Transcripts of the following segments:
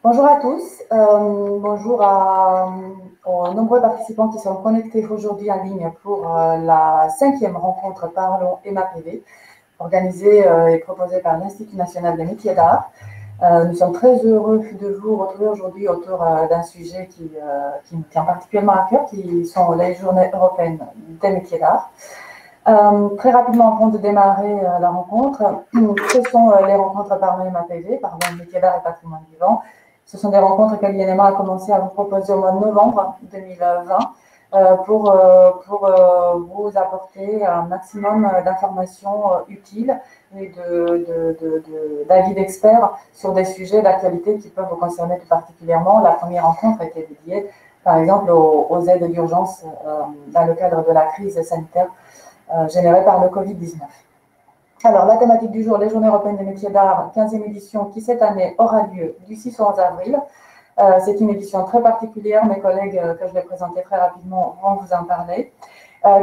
Bonjour à tous, bonjour aux nombreux participants qui sont connectés aujourd'hui en ligne pour la 5e rencontre Parlons MAPV, organisée et proposée par l'Institut national des métiers d'art. Nous sommes très heureux de vous retrouver aujourd'hui autour d'un sujet qui nous tient particulièrement à cœur, qui sont les Journées européennes des métiers d'art. Très rapidement, avant de démarrer la rencontre, ce sont les rencontres Parlons MAPV, Parlons métiers d'art et patrimoine vivant. Ce sont des rencontres que l'INMA a commencé à vous proposer au mois de novembre 2020 pour vous apporter un maximum d'informations utiles et d'avis d'experts sur des sujets d'actualité qui peuvent vous concerner tout particulièrement. La première rencontre a été dédiée, par exemple, aux aides d'urgence dans le cadre de la crise sanitaire générée par le Covid-19. Alors, la thématique du jour, les Journées européennes des métiers d'art, 15e édition, qui cette année aura lieu du 6 au 11 avril. C'est une édition très particulière. Mes collègues que je vais présenter très rapidement vont vous en parler.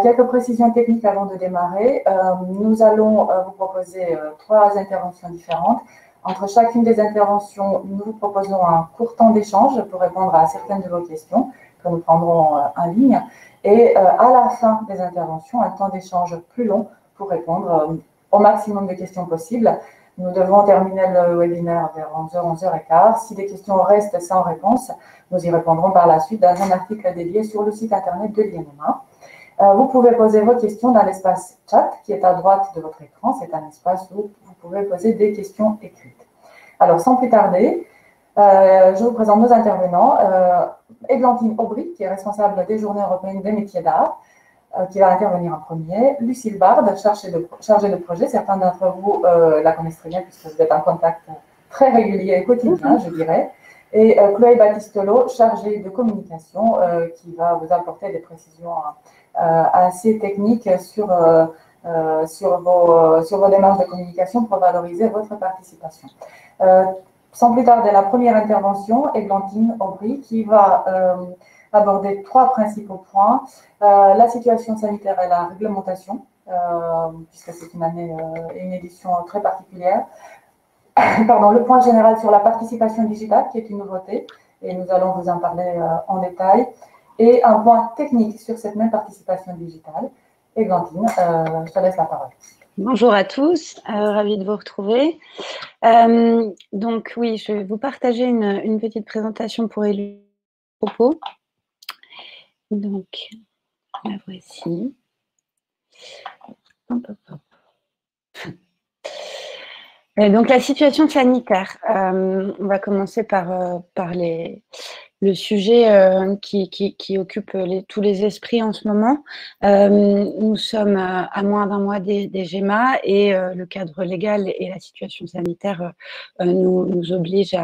Quelques précisions techniques avant de démarrer. Nous allons vous proposer 3 interventions différentes. Entre chacune des interventions, nous vous proposons un court temps d'échange pour répondre à certaines de vos questions que nous prendrons en ligne. Et à la fin des interventions, un temps d'échange plus long pour répondre au maximum de questions possibles. Nous devons terminer le webinaire vers 11h, 11h15. Si des questions restent sans réponse, nous y répondrons par la suite dans un article dédié sur le site internet de l'INMA. Vous pouvez poser vos questions dans l'espace chat qui est à droite de votre écran. C'est un espace où vous pouvez poser des questions écrites. Alors, sans plus tarder, je vous présente nos intervenants. Églantine Aubry, qui est responsable des Journées européennes des métiers d'art, qui va intervenir en premier. Lucille Bard, chargée de projet. Certains d'entre vous la connaissent très bien puisque vous êtes en contact très régulier et quotidien, je dirais. Et Chloé Battistolo, chargée de communication, qui va vous apporter des précisions assez techniques sur vos démarches de communication pour valoriser votre participation. Sans plus tarder, la première intervention, Églantine Aubry, qui va aborder 3 principaux points. La situation sanitaire et la réglementation, puisque c'est une édition très particulière. Pardon, le point général sur la participation digitale, qui est une nouveauté, et nous allons vous en parler en détail. Et un point technique sur cette même participation digitale. Églantine, je te laisse la parole. Bonjour à tous, ravie de vous retrouver. Donc oui, je vais vous partager une petite présentation pour illustrer le propos. Donc, la voici. Hop, hop, hop. Donc la situation sanitaire, on va commencer par le sujet qui occupe tous les esprits en ce moment. Nous sommes à moins d'un mois des GEMA et le cadre légal et la situation sanitaire nous obligent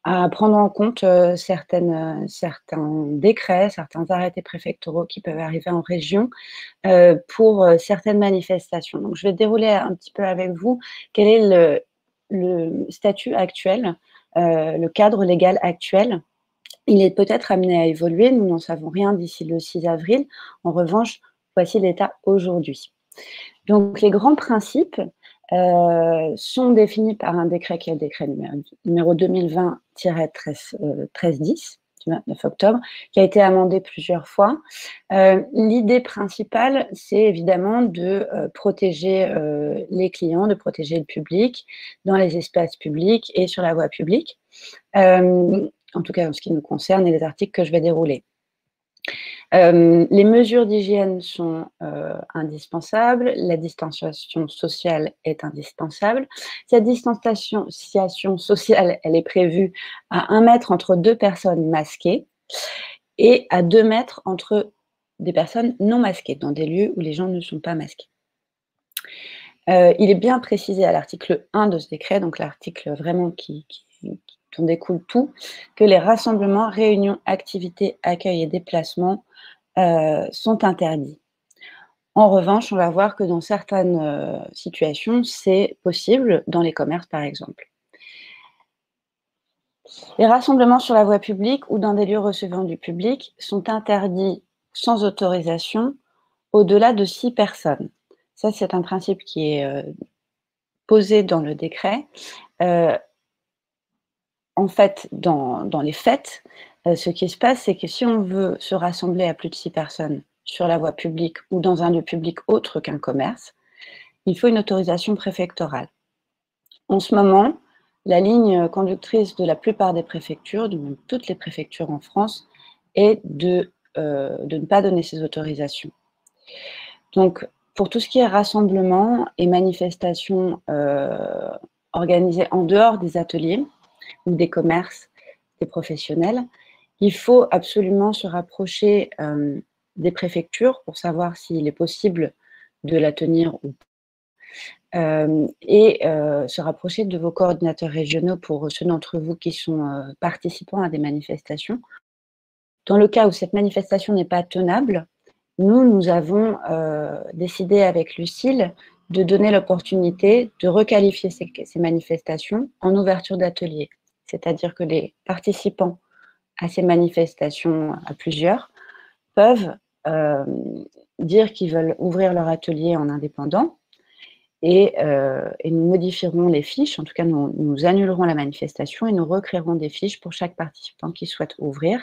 à prendre en compte certains décrets, certains arrêtés préfectoraux qui peuvent arriver en région pour certaines manifestations. Donc, je vais dérouler un petit peu avec vous quel est le statut actuel, le cadre légal actuel. Il est peut-être amené à évoluer, nous n'en savons rien d'ici le 6 avril. En revanche, voici l'état aujourd'hui. Donc, les grands principes sont définis par un décret qui est le décret numéro 2020-1310 du 29 octobre, qui a été amendé plusieurs fois. L'idée principale, c'est évidemment de protéger les clients, de protéger le public dans les espaces publics et sur la voie publique, en tout cas en ce qui nous concerne et les articles que je vais dérouler. Les mesures d'hygiène sont indispensables, la distanciation sociale est indispensable. Cette distanciation sociale, elle est prévue à 1 mètre entre 2 personnes masquées et à 2 mètres entre des personnes non masquées, dans des lieux où les gens ne sont pas masqués. Il est bien précisé à l'article 1 de ce décret, donc l'article vraiment dont découle tout, que les rassemblements, réunions, activités, accueils et déplacements sont interdits. En revanche, on va voir que dans certaines situations, c'est possible, dans les commerces par exemple. Les rassemblements sur la voie publique ou dans des lieux recevant du public sont interdits sans autorisation au-delà de 6 personnes. Ça, c'est un principe qui est posé dans le décret. en fait, dans les faits, ce qui se passe, c'est que si on veut se rassembler à plus de 6 personnes sur la voie publique ou dans un lieu public autre qu'un commerce, il faut une autorisation préfectorale. En ce moment, la ligne conductrice de la plupart des préfectures, de même toutes les préfectures en France, est de ne pas donner ces autorisations. Donc, pour tout ce qui est rassemblement et manifestations organisées en dehors des ateliers ou des commerces, des professionnels, il faut absolument se rapprocher des préfectures pour savoir s'il est possible de la tenir ou pas. Et se rapprocher de vos coordinateurs régionaux pour ceux d'entre vous qui sont participants à des manifestations. Dans le cas où cette manifestation n'est pas tenable, nous avons décidé avec Lucile de donner l'opportunité de requalifier ces manifestations en ouverture d'atelier. C'est-à-dire que les participants à ces manifestations, à plusieurs, peuvent dire qu'ils veulent ouvrir leur atelier en indépendant et nous modifierons les fiches, en tout cas nous annulerons la manifestation et nous recréerons des fiches pour chaque participant qui souhaite ouvrir.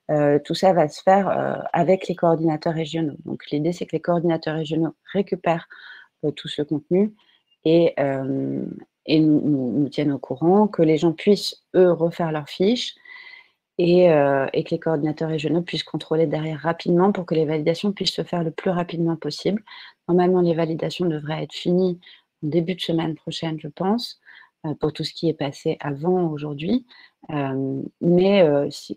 Tout ça va se faire avec les coordinateurs régionaux. Donc l'idée, c'est que les coordinateurs régionaux récupèrent tout ce contenu et nous tiennent au courant, que les gens puissent, eux, refaire leurs fiches et que les coordinateurs régionaux puissent contrôler derrière rapidement pour que les validations puissent se faire le plus rapidement possible. Normalement, les validations devraient être finies en début de semaine prochaine, je pense, pour tout ce qui est passé avant aujourd'hui. Mais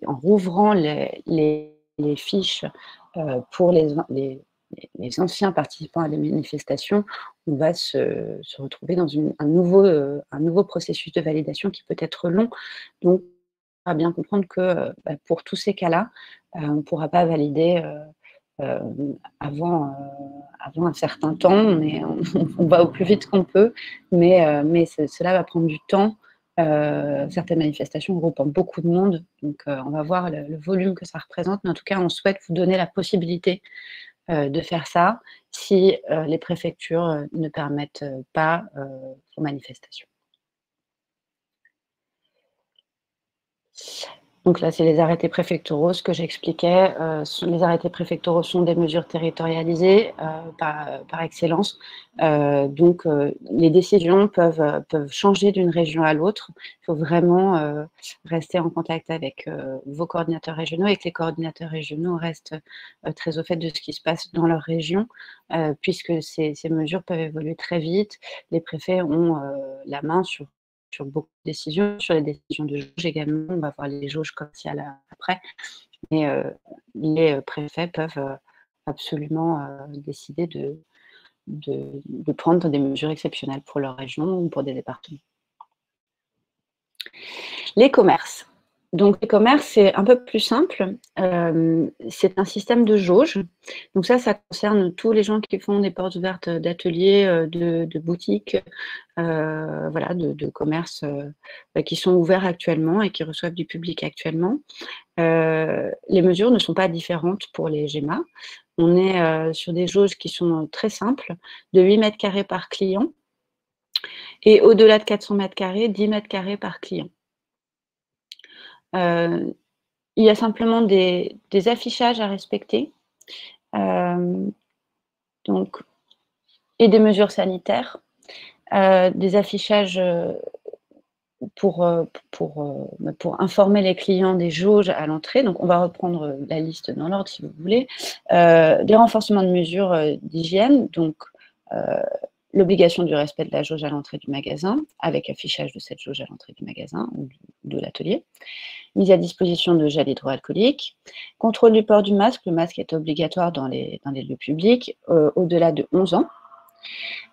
en rouvrant les fiches pour les anciens participants à des manifestations, on va se retrouver dans un nouveau processus de validation qui peut être long. Donc, on va bien comprendre que pour tous ces cas-là, on ne pourra pas valider avant un certain temps, mais on va au plus vite qu'on peut, mais cela va prendre du temps. Certaines manifestations regroupent beaucoup de monde, donc on va voir le volume que ça représente, mais en tout cas, on souhaite vous donner la possibilité de faire ça si les préfectures ne permettent pas vos manifestations. Donc là, c'est les arrêtés préfectoraux. Ce que j'expliquais, les arrêtés préfectoraux sont des mesures territorialisées par excellence. Donc, les décisions peuvent changer d'une région à l'autre. Il faut vraiment rester en contact avec vos coordinateurs régionaux et que les coordinateurs régionaux restent très au fait de ce qui se passe dans leur région, puisque ces mesures peuvent évoluer très vite. Les préfets ont la main sur beaucoup de décisions, sur les décisions de jauge également. On va voir les jauges commerciales après. Mais les préfets peuvent absolument décider de prendre des mesures exceptionnelles pour leur région ou pour des départements. Les commerces. Donc, les commerces, c'est un peu plus simple. C'est un système de jauge. Donc ça concerne tous les gens qui font des portes ouvertes d'ateliers, de boutiques, voilà, de commerces qui sont ouverts actuellement et qui reçoivent du public actuellement. Les mesures ne sont pas différentes pour les GEMA. On est sur des jauges qui sont très simples, de 8 mètres carrés par client et au-delà de 400 mètres carrés, 10 mètres carrés par client. Il y a simplement des affichages à respecter, donc, et des mesures sanitaires, des affichages pour informer les clients des jauges à l'entrée. Donc, on va reprendre la liste dans l'ordre si vous voulez. Des renforcements de mesures d'hygiène, donc l'obligation du respect de la jauge à l'entrée du magasin, avec affichage de cette jauge à l'entrée du magasin ou de l'atelier. Mise à disposition de gel hydroalcoolique. Contrôle du port du masque. Le masque est obligatoire dans les lieux publics au-delà de 11 ans.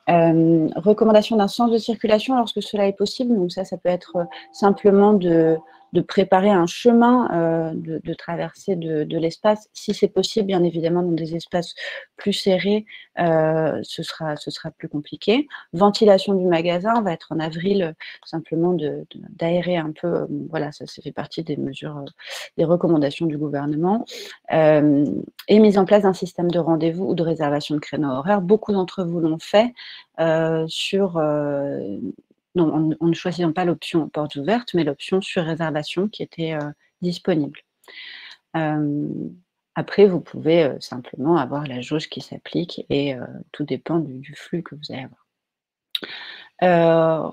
Recommandation d'un sens de circulation lorsque cela est possible. Donc ça peut être simplement de préparer un chemin de traversée de l'espace. Si c'est possible, bien évidemment, dans des espaces plus serrés, ce sera plus compliqué. Ventilation du magasin, on va être en avril, simplement d'aérer un peu. Voilà, ça fait partie des mesures, des recommandations du gouvernement. Et mise en place d'un système de rendez-vous ou de réservation de créneaux horaires. Beaucoup d'entre vous l'ont fait sur non, en ne choisissant pas l'option portes ouvertes, mais l'option sur réservation qui était disponible. Après, vous pouvez simplement avoir la jauge qui s'applique et tout dépend du flux que vous allez avoir.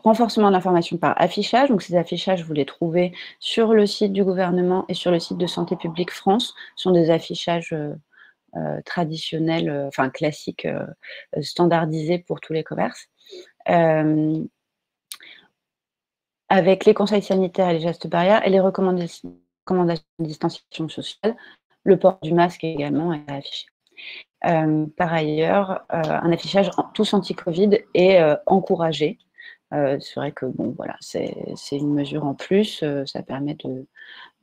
Renforcement de l'information par affichage. Donc, ces affichages, vous les trouvez sur le site du gouvernement et sur le site de Santé publique France. Ce sont des affichages traditionnels, enfin classiques, standardisés pour tous les commerces. Avec les conseils sanitaires et les gestes barrières et les recommandations de distanciation sociale, le port du masque également est affiché. Par ailleurs, un affichage tous anti-Covid est encouragé. C'est vrai que bon, voilà, c'est une mesure en plus, ça permet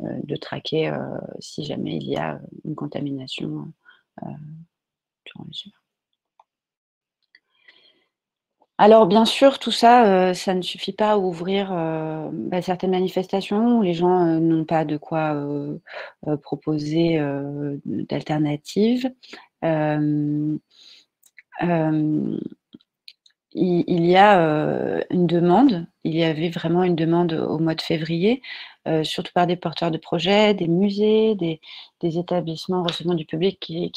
de traquer si jamais il y a une contamination durant les heures. Alors bien sûr, tout ça, ça ne suffit pas à ouvrir, certaines manifestations où les gens, n'ont pas de quoi, proposer, d'alternatives. Hem, hem il y a une demande, il y avait vraiment une demande au mois de février, surtout par des porteurs de projets, des musées, des établissements recevant du public qui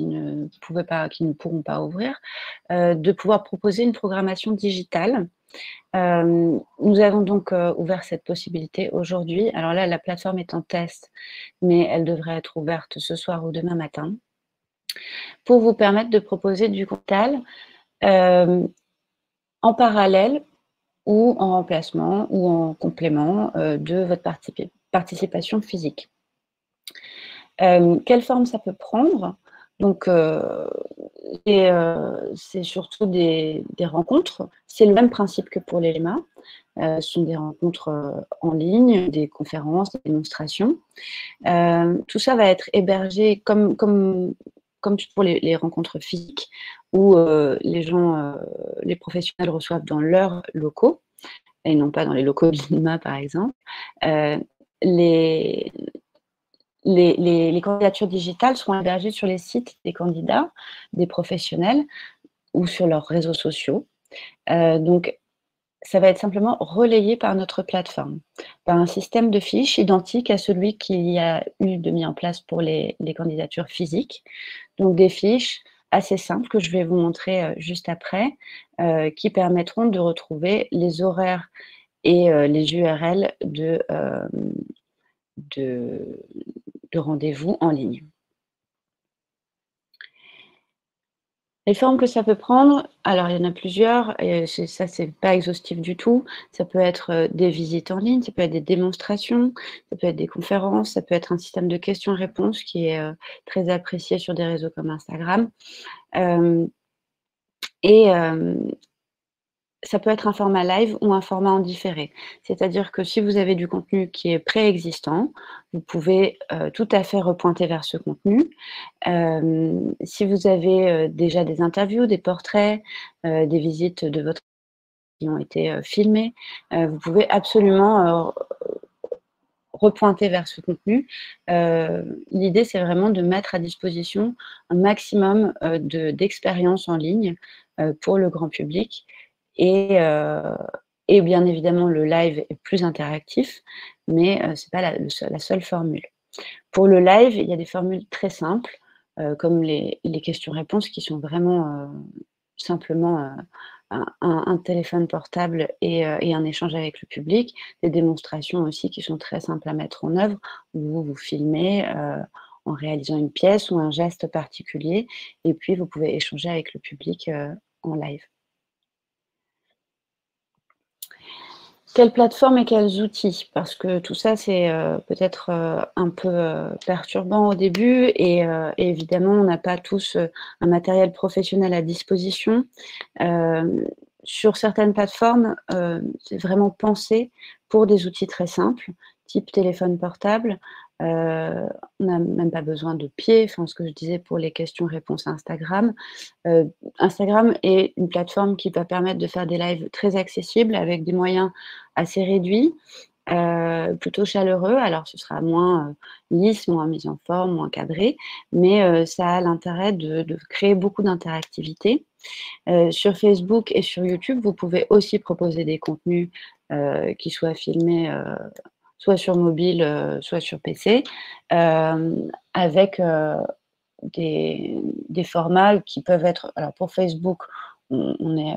ne pouvaient pas qui ne pourront pas ouvrir, de pouvoir proposer une programmation digitale. Nous avons donc, ouvert cette possibilité aujourd'hui. Alors là, la plateforme est en test, mais elle devrait être ouverte ce soir ou demain matin, pour vous permettre de proposer du digital, hem, en parallèle ou en remplacement ou en complément, de votre participation physique. Quelle forme ça peut prendre? Donc, c'est surtout des rencontres. C'est le même principe que pour les LEMA. Ce sont des rencontres, en ligne, des conférences, des démonstrations. Tout ça va être hébergé comme pour les rencontres physiques où, les gens, les professionnels reçoivent dans leurs locaux et non pas dans les locaux de l'INMA, par exemple. Heu, les les candidatures digitales seront hébergées sur les sites des candidats, des professionnels ou sur leurs réseaux sociaux. Donc ça va être simplement relayé par notre plateforme, par un système de fiches identique à celui qu'il y a eu de mis en place pour les candidatures physiques. Donc des fiches assez simples que je vais vous montrer, juste après, qui permettront de retrouver les horaires et les URL de de rendez-vous en ligne. Les formes que ça peut prendre, alors il y en a plusieurs et c'est pas exhaustif du tout. Ça peut être, des visites en ligne, ça peut être des démonstrations, ça peut être des conférences, ça peut être un système de questions-réponses qui est, très apprécié sur des réseaux comme Instagram. Hem et Ça peut être un format live ou un format en différé. C'est-à-dire que si vous avez du contenu qui est préexistant, vous pouvez, tout à fait repointer vers ce contenu. Si vous avez, déjà des interviews, des portraits, des visites de votre qui ont été, filmées, vous pouvez absolument, repointer vers ce contenu. L'idée, c'est vraiment de mettre à disposition un maximum, d'expériences en ligne, pour le grand public et heu et bien évidemment, le live est plus interactif, mais c'est pas la seule formule. Pour le live, il y a des formules très simples, comme les questions-réponses qui sont vraiment, simplement, un téléphone portable et un échange avec le public. Des démonstrations aussi qui sont très simples à mettre en œuvre, où vous vous filmez, en réalisant une pièce ou un geste particulier et puis vous pouvez échanger avec le public, en live. Quelle plateforme et quels outils? Parce que tout ça, c'est, peut-être, un peu, perturbant au début et évidemment, on n'a pas tous, un matériel professionnel à disposition. Hem, sur certaines plateformes, c'est vraiment pensé pour des outils très simples, type téléphone portable. On n'a même pas besoin de pied, enfin, ce que je disais pour les questions-réponses Instagram. Instagram est une plateforme qui va permettre de faire des lives très accessibles avec des moyens assez réduits, plutôt chaleureux. Alors ce sera moins, lisse, moins mis en forme, moins cadré, mais ça a l'intérêt de créer beaucoup d'interactivité. Sur Facebook et sur YouTube, vous pouvez aussi proposer des contenus qui soient filmés soit sur mobile, soit sur PC, avec des formats qui peuvent être, alors pour Facebook, on est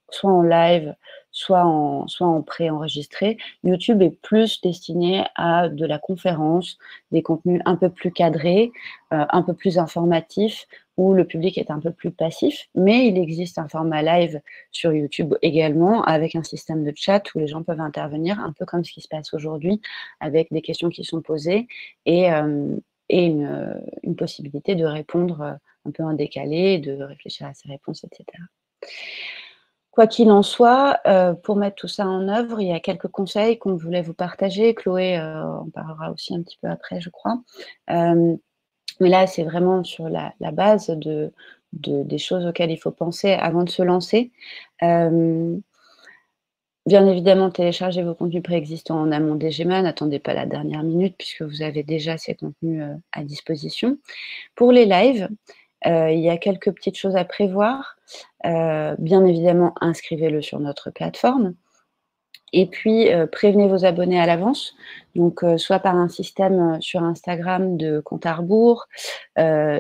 soit en live, soit en préenregistré. YouTube est plus destiné à de la conférence, des contenus un peu plus cadrés, un peu plus informatifs, où le public est un peu plus passif. Mais il existe un format live sur YouTube également, avec un système de chat où les gens peuvent intervenir, un peu comme ce qui se passe aujourd'hui, avec des questions qui sont posées et une possibilité de répondre un peu en décalé, de réfléchir à ses réponses, etc. Quoi qu'il en soit, pour mettre tout ça en œuvre, il y a quelques conseils qu'on voulait vous partager. Chloé en parlera aussi un petit peu après, je crois. Mais là, c'est vraiment sur la base des choses auxquelles il faut penser avant de se lancer. Bien évidemment, téléchargez vos contenus préexistants en amont des GEMA, n'attendez pas la dernière minute puisque vous avez déjà ces contenus à disposition. Pour les lives, il y a quelques petites choses à prévoir. Bien évidemment, inscrivez-le sur notre plateforme. Et puis, prévenez vos abonnés à l'avance, donc soit par un système sur Instagram de compte à rebours,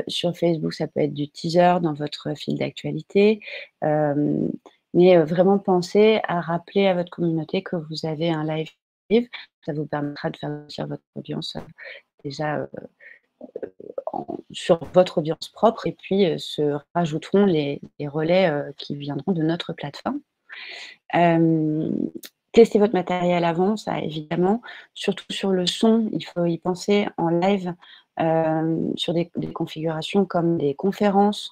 sur Facebook, ça peut être du teaser dans votre fil d'actualité, mais vraiment pensez à rappeler à votre communauté que vous avez un live. Ça vous permettra de faire grossir votre audience, déjà, sur votre audience propre, et puis se rajouteront les relais qui viendront de notre plateforme. Testez votre matériel avant, ça évidemment, surtout sur le son, il faut y penser en live, sur des configurations comme des conférences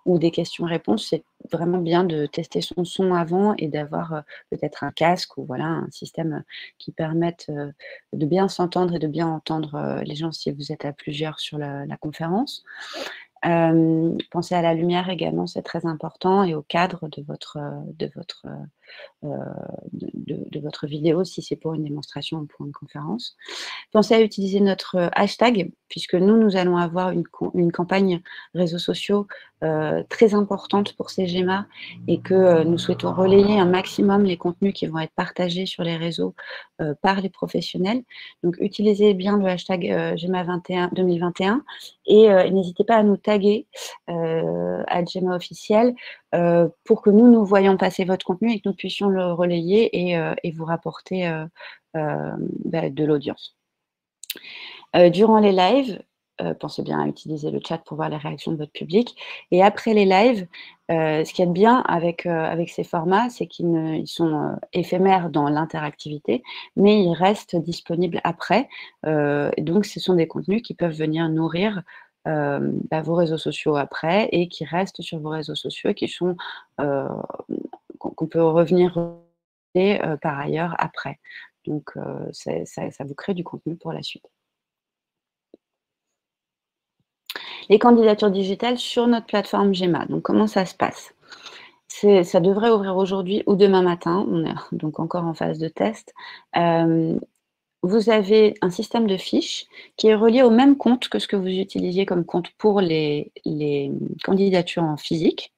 ou des questions-réponses. C'est vraiment bien de tester son son avant et d'avoir peut-être un casque ou voilà, un système qui permette de bien s'entendre et de bien entendre les gens si vous êtes à plusieurs sur la conférence. Pensez à la lumière également, c'est très important, et au cadre de votre vidéo, si c'est pour une démonstration ou pour une conférence. Pensez à utiliser notre hashtag, puisque nous allons avoir une campagne réseaux sociaux très importante pour ces GEMA, et que nous souhaitons relayer un maximum les contenus qui vont être partagés sur les réseaux par les professionnels. Donc, utilisez bien le hashtag GEMA 2021 et n'hésitez pas à nous taguer à GEMA officiel pour que nous voyions passer votre contenu et que nous puissions le relayer et vous rapporter de l'audience. Durant les lives, pensez bien à utiliser le chat pour voir les réactions de votre public. Et après les lives, ce qu'il y a de bien avec ces formats, c'est qu'ils sont éphémères dans l'interactivité, mais ils restent disponibles après. Donc, ce sont des contenus qui peuvent venir nourrir vos réseaux sociaux après, et qui restent sur vos réseaux sociaux et qui sont qu'on peut revenir par ailleurs après. Donc, ça vous crée du contenu pour la suite. Les candidatures digitales sur notre plateforme GEMA. Donc, comment ça se passe? Ça devrait ouvrir aujourd'hui ou demain matin. On est donc encore en phase de test. Vous avez un système de fiches qui est relié au même compte que ce que vous utilisiez comme compte pour les candidatures en physique.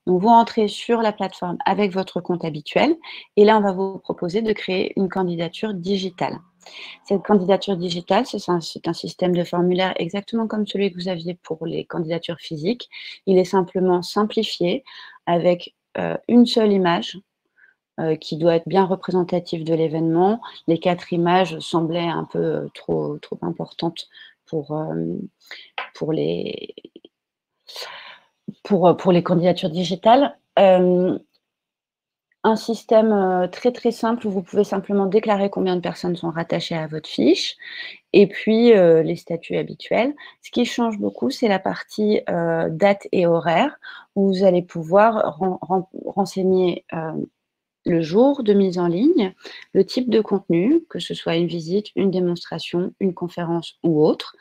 Donc, vous entrez sur la plateforme avec votre compte habituel, et là, on va vous proposer de créer une candidature digitale. Cette candidature digitale, c'est un système de formulaire exactement comme celui que vous aviez pour les candidatures physiques. Il est simplement simplifié avec une seule image qui doit être bien représentative de l'événement. Les 4 images semblaient un peu trop importantes pour les candidatures digitales. Un système très, très simple où vous pouvez simplement déclarer combien de personnes sont rattachées à votre fiche, et puis les statuts habituels. Ce qui change beaucoup, c'est la partie date et horaire, où vous allez pouvoir renseigner le jour de mise en ligne, le type de contenu, que ce soit une visite, une démonstration, une conférence ou autre,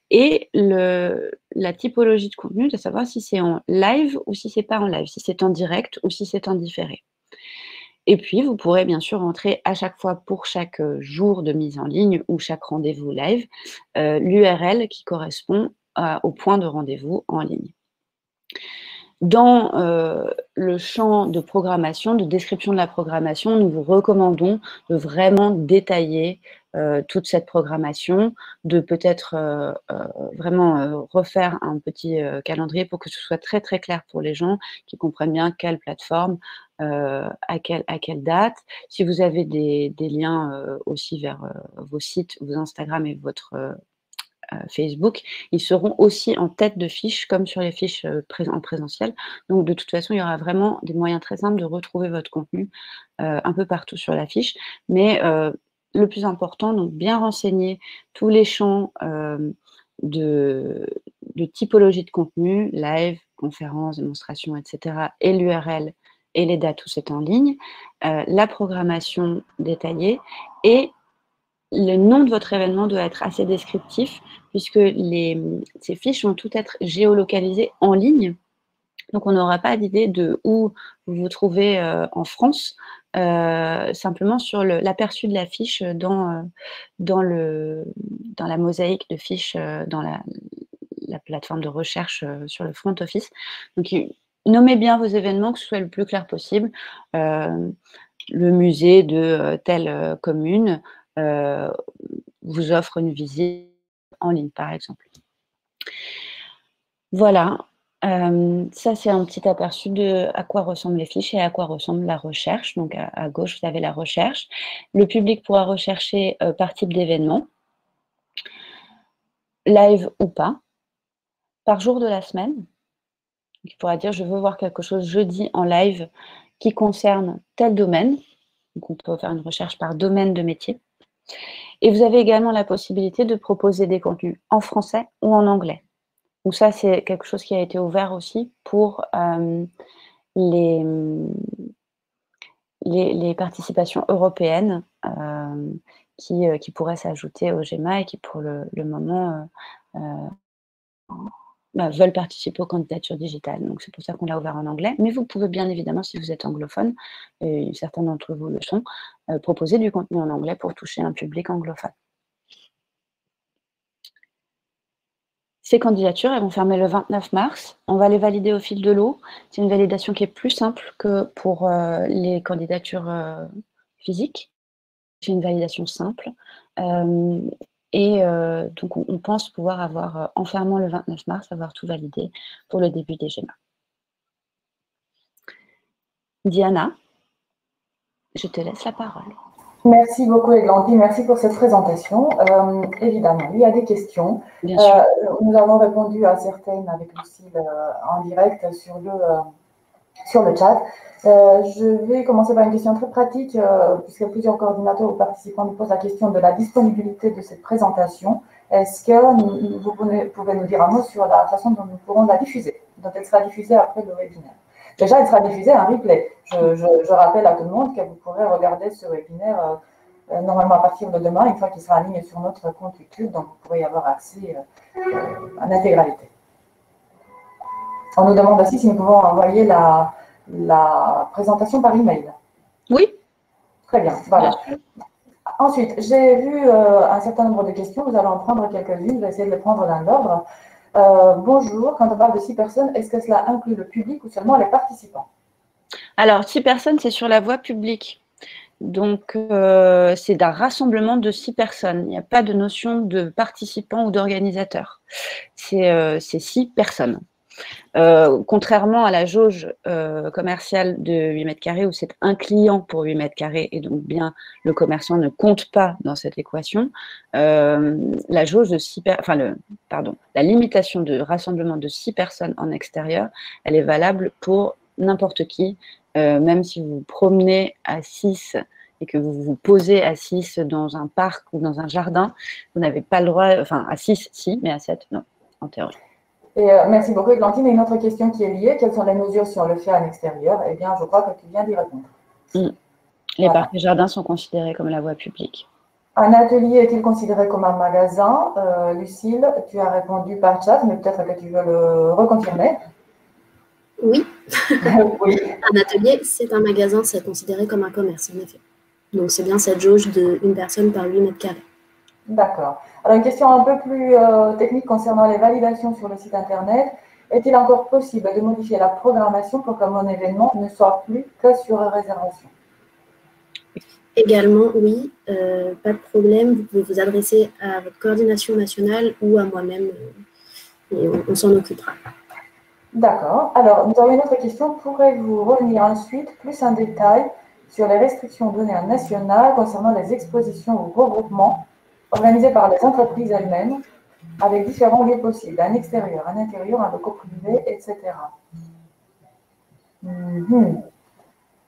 et la typologie de contenu, de savoir si c'est en live ou si c'est pas en live, si c'est en direct ou si c'est en différé. Et puis, vous pourrez bien sûr entrer à chaque fois pour chaque jour de mise en ligne ou chaque rendez-vous live, l'URL qui correspond au point de rendez-vous en ligne. Dans le champ de programmation, de description de la programmation, nous vous recommandons de vraiment détailler toute cette programmation, de peut-être vraiment refaire un petit calendrier pour que ce soit très très clair pour les gens, qui comprennent bien quelle plateforme, à quelle date. Si vous avez des liens aussi vers vos sites, vos Instagram et votre Facebook, ils seront aussi en tête de fiche comme sur les fiches en présentiel. Donc de toute façon, il y aura vraiment des moyens très simples de retrouver votre contenu un peu partout sur la fiche. Mais le plus important, donc bien renseigner tous les champs de, de typologie de contenu, live, conférence, démonstration, etc. et l'URL et les dates où c'est en ligne, la programmation détaillée et le nom de votre événement doit être assez descriptif puisque ces fiches vont toutes être géolocalisées en ligne. Donc, on n'aura pas d'idée de où vous vous trouvez en France, simplement sur l'aperçu de la fiche dans la mosaïque de fiches, dans la plateforme de recherche sur le front office. Donc, nommez bien vos événements, que ce soit le plus clair possible. Le musée de telle commune vous offre une visite en ligne, par exemple. Voilà, ça c'est un petit aperçu de à quoi ressemblent les fiches et à quoi ressemble la recherche. Donc à gauche, vous avez la recherche. Le public pourra rechercher par type d'événement, live ou pas, par jour de la semaine. Il pourra dire: «Je veux voir quelque chose jeudi en live qui concerne tel domaine». Donc on peut faire une recherche par domaine de métier. Et vous avez également la possibilité de proposer des contenus en français ou en anglais. Donc ça, c'est quelque chose qui a été ouvert aussi pour les participations européennes qui pourraient s'ajouter au GEMA et qui, pour le moment, veulent participer aux candidatures digitales. Donc c'est pour ça qu'on l'a ouvert en anglais. Mais vous pouvez bien évidemment, si vous êtes anglophone, et certains d'entre vous le sont, proposer du contenu en anglais pour toucher un public anglophone. Ces candidatures, elles vont fermer le 29 mars. On va les valider au fil de l'eau. C'est une validation qui est plus simple que pour les candidatures physiques. C'est une validation simple. Donc, on pense pouvoir avoir, en fermant le 29 mars, avoir tout validé pour le début des GEMA. Diana, je te laisse la parole. Merci beaucoup, Églantine. Merci pour cette présentation. Évidemment, il y a des questions. Bien sûr. Nous avons répondu à certaines avec Lucille en direct sur le chat. Je vais commencer par une question très pratique, puisque plusieurs coordinateurs ou participants nous posent la question de la disponibilité de cette présentation. Est-ce que vous pouvez nous dire un mot sur la façon dont nous pourrons la diffuser, dont elle sera diffusée après le webinaire? Déjà, elle sera diffusée en replay. Je rappelle à tout le monde que vous pourrez regarder ce webinaire normalement à partir de demain, une fois qu'il sera en ligne sur notre compte YouTube, donc vous pourrez y avoir accès en intégralité. On nous demande aussi si nous pouvons envoyer la présentation par email. Oui. Très bien, voilà. Ensuite, j'ai vu un certain nombre de questions. Nous allons en prendre quelques-unes. Je vais essayer de les prendre dans l'ordre. Bonjour, quand on parle de 6 personnes, est-ce que cela inclut le public ou seulement les participants? Alors, 6 personnes, c'est sur la voie publique. Donc, c'est un rassemblement de 6 personnes. Il n'y a pas de notion de participants ou d'organisateurs. C'est 6 personnes. Contrairement à la jauge commerciale de 8 mètres carrés où c'est un client pour 8 mètres carrés et donc bien le commerçant ne compte pas dans cette équation, la jauge de 6 la limitation de rassemblement de 6 personnes en extérieur, elle est valable pour n'importe qui, même si vous vous promenez à 6 et que vous vous posez à 6 dans un parc ou dans un jardin, vous n'avez pas le droit, enfin à 6 si, mais à 7 non, en théorie. Et merci beaucoup, Églantine. Et une autre question qui est liée, quelles sont les mesures si on le fait en extérieur? Eh bien, je crois que tu viens d'y répondre. Les parcs et jardins sont considérés comme la voie publique. Un atelier est-il considéré comme un magasin? Lucille, tu as répondu par chat, mais peut-être que tu veux le reconfirmer. Oui. Oui. Un atelier, c'est un magasin, c'est considéré comme un commerce, en effet. Donc, c'est bien cette jauge d'une personne par 8 mètres carrés. D'accord. Alors, une question un peu plus technique concernant les validations sur le site Internet. est-il encore possible de modifier la programmation pour que mon événement ne soit plus que sur réservation? Également, oui, pas de problème. Vous pouvez vous adresser à votre coordination nationale ou à moi-même et on s'en occupera. D'accord. Alors, nous avons une autre question. Pourrez-vous revenir ensuite plus en détail sur les restrictions données en national concernant les expositions ou regroupements organisés par les entreprises elles-mêmes avec différents lieux possibles, un extérieur, un intérieur, un locaux privé, etc.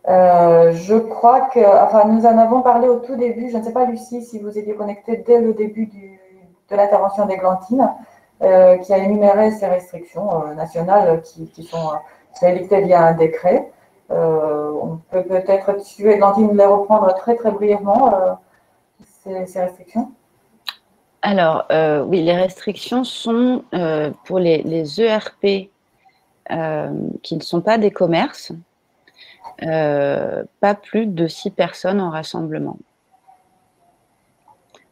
Je crois que, enfin, nous en avons parlé au tout début. Je ne sais pas, Lucie, si vous étiez connectée dès le début de l'intervention d'Églantine, qui a énuméré ces restrictions nationales qui sont édictées via un décret. On peut peut-être, si tu veux, Églantine, les reprendre très, très brièvement, ces restrictions. Alors, oui, les restrictions sont pour les ERP qui ne sont pas des commerces, pas plus de 6 personnes en rassemblement.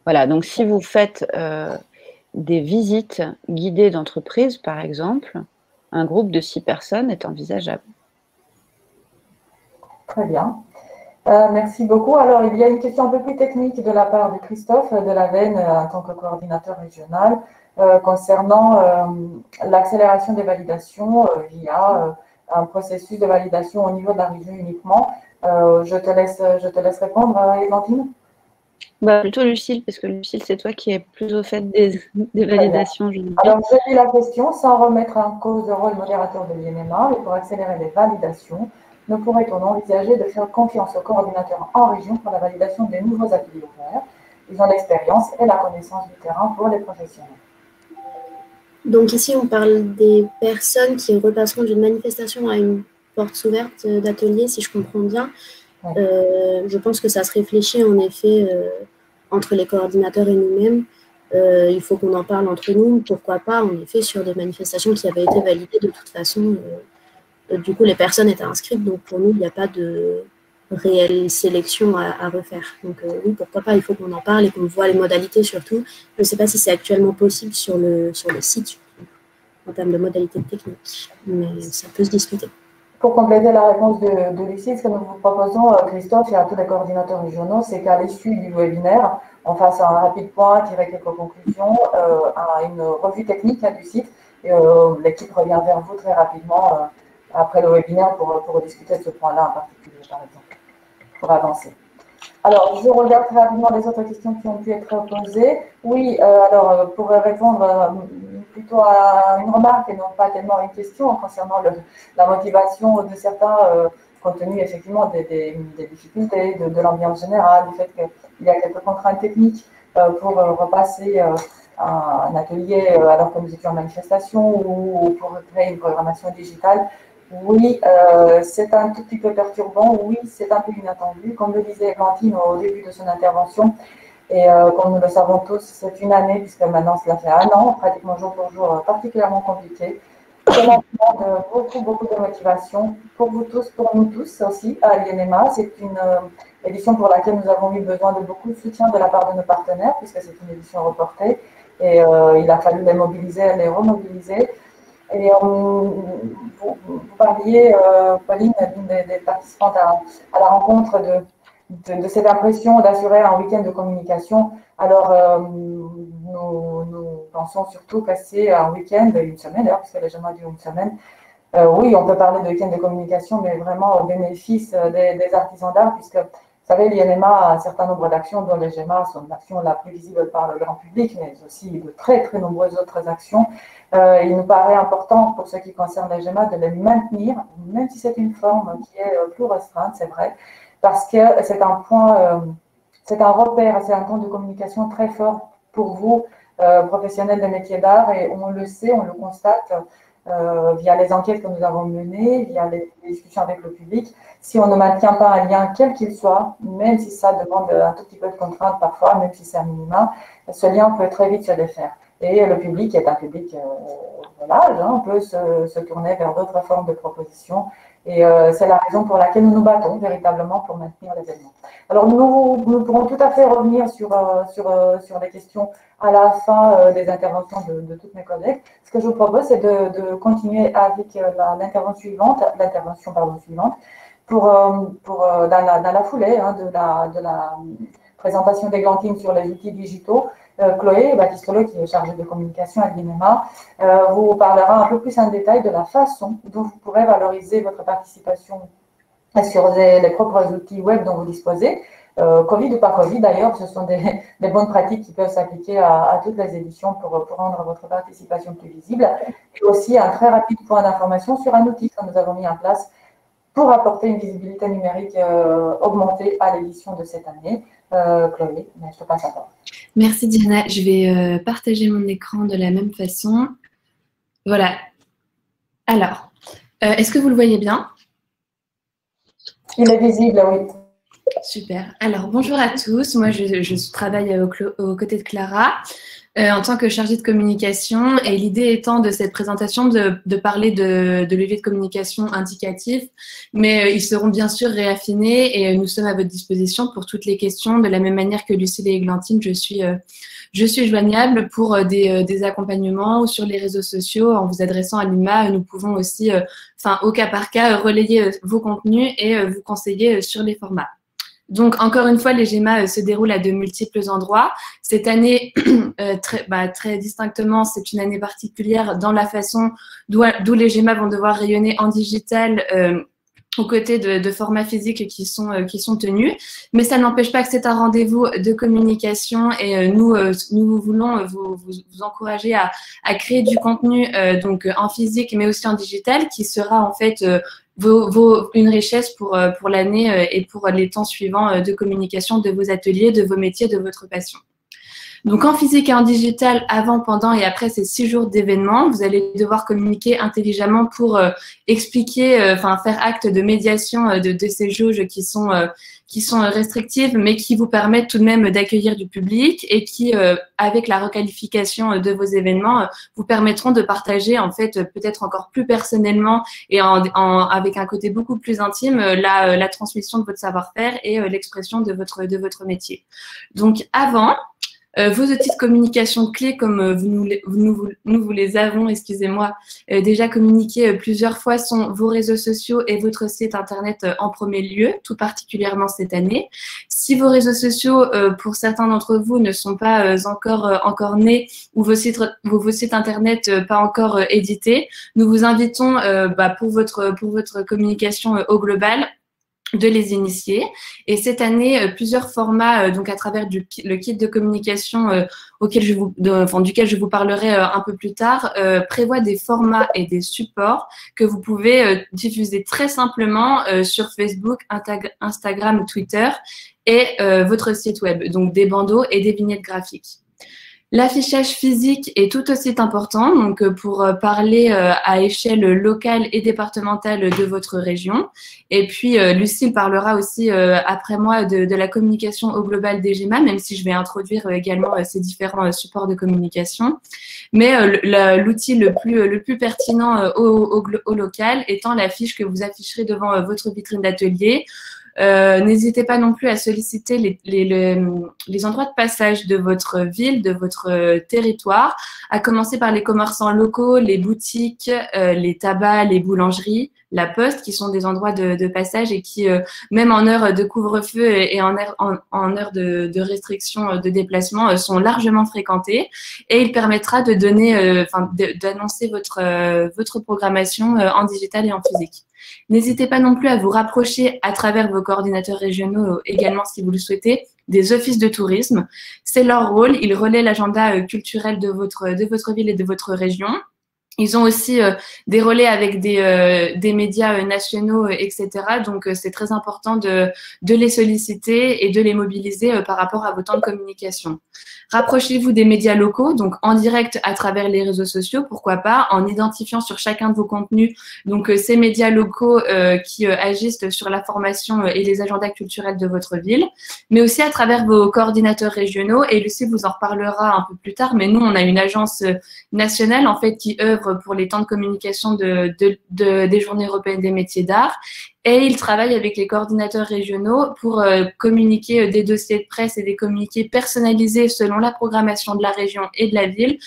Voilà, donc si vous faites des visites guidées d'entreprise, par exemple, un groupe de 6 personnes est envisageable. Très bien. Merci beaucoup. Alors, il y a une question un peu plus technique de la part de Christophe Delaveine, en tant que coordinateur régional, concernant l'accélération des validations via un processus de validation au niveau de la région uniquement. Je te laisse répondre, Églantine. Bah, plutôt Lucille, parce que Lucille, c'est toi qui es plus au fait des validations. Alors, je lis la question. Sans remettre en cause le rôle modérateur de l'INMA, et pour accélérer les validations, ne pourrait-on envisager de faire confiance aux coordinateurs en région pour la validation des nouveaux ateliers ouverts? Ils ont l'expérience et la connaissance du terrain pour les professionnels. Donc ici, on parle des personnes qui repasseront d'une manifestation à une porte ouverte d'atelier, si je comprends bien. Oui. Je pense que ça se réfléchit en effet entre les coordinateurs et nous-mêmes. Il faut qu'on en parle entre nous. Pourquoi pas, en effet, sur des manifestations qui avaient été validées de toute façon. Du coup, les personnes étaient inscrites, donc pour nous, il n'y a pas de réelle sélection à refaire. Donc oui, pourquoi pas, il faut qu'on en parle et qu'on voit les modalités surtout. Je ne sais pas si c'est actuellement possible sur le site, en termes de modalités techniques, mais ça peut se discuter. Pour compléter la réponse de Lucie, ce que nous vous proposons, Christophe, et à tous les coordinateurs régionaux, c'est qu'à l'issue du webinaire, on fasse un rapide point, tirer quelques conclusions, une revue technique du site, et l'équipe revient vers vous très rapidement après le webinaire pour discuter de ce point-là en particulier, par exemple, pour avancer. Alors, je regarde très rapidement les autres questions qui ont pu être posées. Oui, alors, pour répondre plutôt à une remarque et non pas tellement une question concernant la motivation de certains, compte tenu effectivement des difficultés, de l'ambiance générale, du fait qu'il y a quelques contraintes techniques pour repasser un atelier alors que nous étions en manifestation ou pour créer une programmation digitale. Oui, c'est un tout petit peu perturbant, oui, c'est un peu inattendu. Comme le disait Églantine au début de son intervention, et comme nous le savons tous, c'est une année, puisque maintenant cela fait un an, pratiquement jour pour jour, particulièrement compliqué. Cela demande beaucoup de motivation pour vous tous, pour nous tous aussi, à l'INMA. C'est une édition pour laquelle nous avons eu besoin de beaucoup de soutien de la part de nos partenaires, puisque c'est une édition reportée, et il a fallu les mobiliser, les remobiliser. Et vous parliez, Pauline, d'une des participantes à la rencontre de cette impression d'assurer un week-end de communication. Alors, nous pensons surtout que c'est un week-end, une semaine d'ailleurs, puisque les jamais dure une semaine. Oui, on peut parler de week-end de communication, mais vraiment au bénéfice des artisans d'art, puisque, vous savez, l'INMA a un certain nombre d'actions, dont les GEMA sont l'action la plus visible par le grand public, mais aussi de très nombreuses autres actions. Il nous paraît important, pour ce qui concerne les GEMA, de les maintenir, même si c'est une forme qui est plus restreinte, c'est vrai, parce que c'est un point, c'est un repère, c'est un temps de communication très fort pour vous, professionnels des métiers d'art, et on le sait, on le constate via les enquêtes que nous avons menées, via les discussions avec le public. Si on ne maintient pas un lien, quel qu'il soit, même si ça demande un tout petit peu de contrainte parfois, même si c'est un minima, ce lien peut très vite se défaire. Et le public est un public volage, hein, on peut se tourner vers d'autres formes de propositions. Et c'est la raison pour laquelle nous nous battons véritablement pour maintenir l'événement. Alors, nous pourrons tout à fait revenir sur les questions à la fin des interventions de toutes mes collègues. Ce que je vous propose, c'est de continuer avec l'intervention suivante, dans la foulée de la présentation d'Églantine sur les outils digitaux. Chloé Baptistolo, qui est chargée de communication à l'INEMA, vous parlera un peu plus en détail de la façon dont vous pourrez valoriser votre participation sur les propres outils web dont vous disposez. Covid ou pas Covid, d'ailleurs, ce sont des bonnes pratiques qui peuvent s'appliquer à toutes les éditions pour rendre votre participation plus visible. Et aussi un très rapide point d'information sur un outil que nous avons mis en place pour apporter une visibilité numérique augmentée à l'édition de cette année. Chloé, je te passe la parole. Merci Diana. Je vais partager mon écran de la même façon. Voilà. Alors, est-ce que vous le voyez bien? Il est visible, oui. Super. Alors, bonjour à tous. Moi, je travaille aux côtés de Clara en tant que chargée de communication. Et l'idée étant de cette présentation de parler de leviers de communication indicatifs. Mais ils seront bien sûr réaffinés et nous sommes à votre disposition pour toutes les questions. De la même manière que Lucille et Églantine, je suis joignable pour des accompagnements ou sur les réseaux sociaux. En vous adressant à l'IMA, nous pouvons aussi, au cas par cas, relayer vos contenus et vous conseiller sur les formats. Donc, encore une fois, les GEMA se déroulent à de multiples endroits. Cette année, très distinctement, c'est une année particulière dans la façon d'où les GEMA vont devoir rayonner en digital aux côtés de formats physiques qui sont tenus. Mais ça n'empêche pas que c'est un rendez-vous de communication et nous voulons vous encourager à créer du contenu donc en physique mais aussi en digital qui sera en fait une richesse pour l'année et pour les temps suivants de communication de vos ateliers, de vos métiers, de votre passion. Donc, en physique et en digital, avant, pendant et après ces 6 jours d'événements, vous allez devoir communiquer intelligemment pour expliquer, faire acte de médiation de ces jauges qui sont restrictives, mais qui vous permettent tout de même d'accueillir du public et qui, avec la requalification de vos événements, vous permettront de partager, en fait, peut-être encore plus personnellement et avec un côté beaucoup plus intime, la transmission de votre savoir-faire et l'expression de votre métier. Donc, avant, vos outils de communication clés, comme nous vous les avons, excusez-moi, déjà communiqués plusieurs fois, sont vos réseaux sociaux et votre site internet en premier lieu, tout particulièrement cette année. Si vos réseaux sociaux, pour certains d'entre vous, ne sont pas encore nés ou vos sites internet pas encore édités, nous vous invitons pour votre communication au global de les initier. Et cette année, plusieurs formats, donc à travers le kit de communication duquel je vous parlerai un peu plus tard, prévoit des formats et des supports que vous pouvez diffuser très simplement sur Facebook, Instagram, Twitter et votre site web, donc des bandeaux et des vignettes graphiques. L'affichage physique est tout aussi important, donc pour parler à échelle locale et départementale de votre région. Et puis, Lucille parlera aussi après moi de la communication au global des GEMA, même si je vais introduire également ces différents supports de communication. Mais l'outil le plus pertinent au local étant l'affiche que vous afficherez devant votre vitrine d'atelier. N'hésitez pas non plus à solliciter les endroits de passage de votre ville, de votre territoire, à commencer par les commerçants locaux, les boutiques, les tabacs, les boulangeries, la poste, qui sont des endroits de passage et qui, même en heure de couvre-feu et en heure de restriction de déplacement, sont largement fréquentés. Et il permettra de d'annoncer votre programmation en digital et en physique. N'hésitez pas non plus à vous rapprocher à travers vos coordinateurs régionaux également si vous le souhaitez, des offices de tourisme. C'est leur rôle, ils relaient l'agenda culturel de votre ville et de votre région. Ils ont aussi des relais avec des médias nationaux, etc. Donc, c'est très important de les solliciter et de les mobiliser par rapport à vos temps de communication. Rapprochez-vous des médias locaux, donc en direct à travers les réseaux sociaux, pourquoi pas, en identifiant sur chacun de vos contenus donc ces médias locaux qui agissent sur la formation et les agendas culturels de votre ville, mais aussi à travers vos coordinateurs régionaux. Et Lucie vous en reparlera un peu plus tard, mais nous, on a une agence nationale en fait qui œuvre œuvre pour les temps de communication des Journées européennes des métiers d'art. Et il travaille avec les coordinateurs régionaux pour communiquer des dossiers de presse et des communiqués personnalisés selon la programmation de la région et de la ville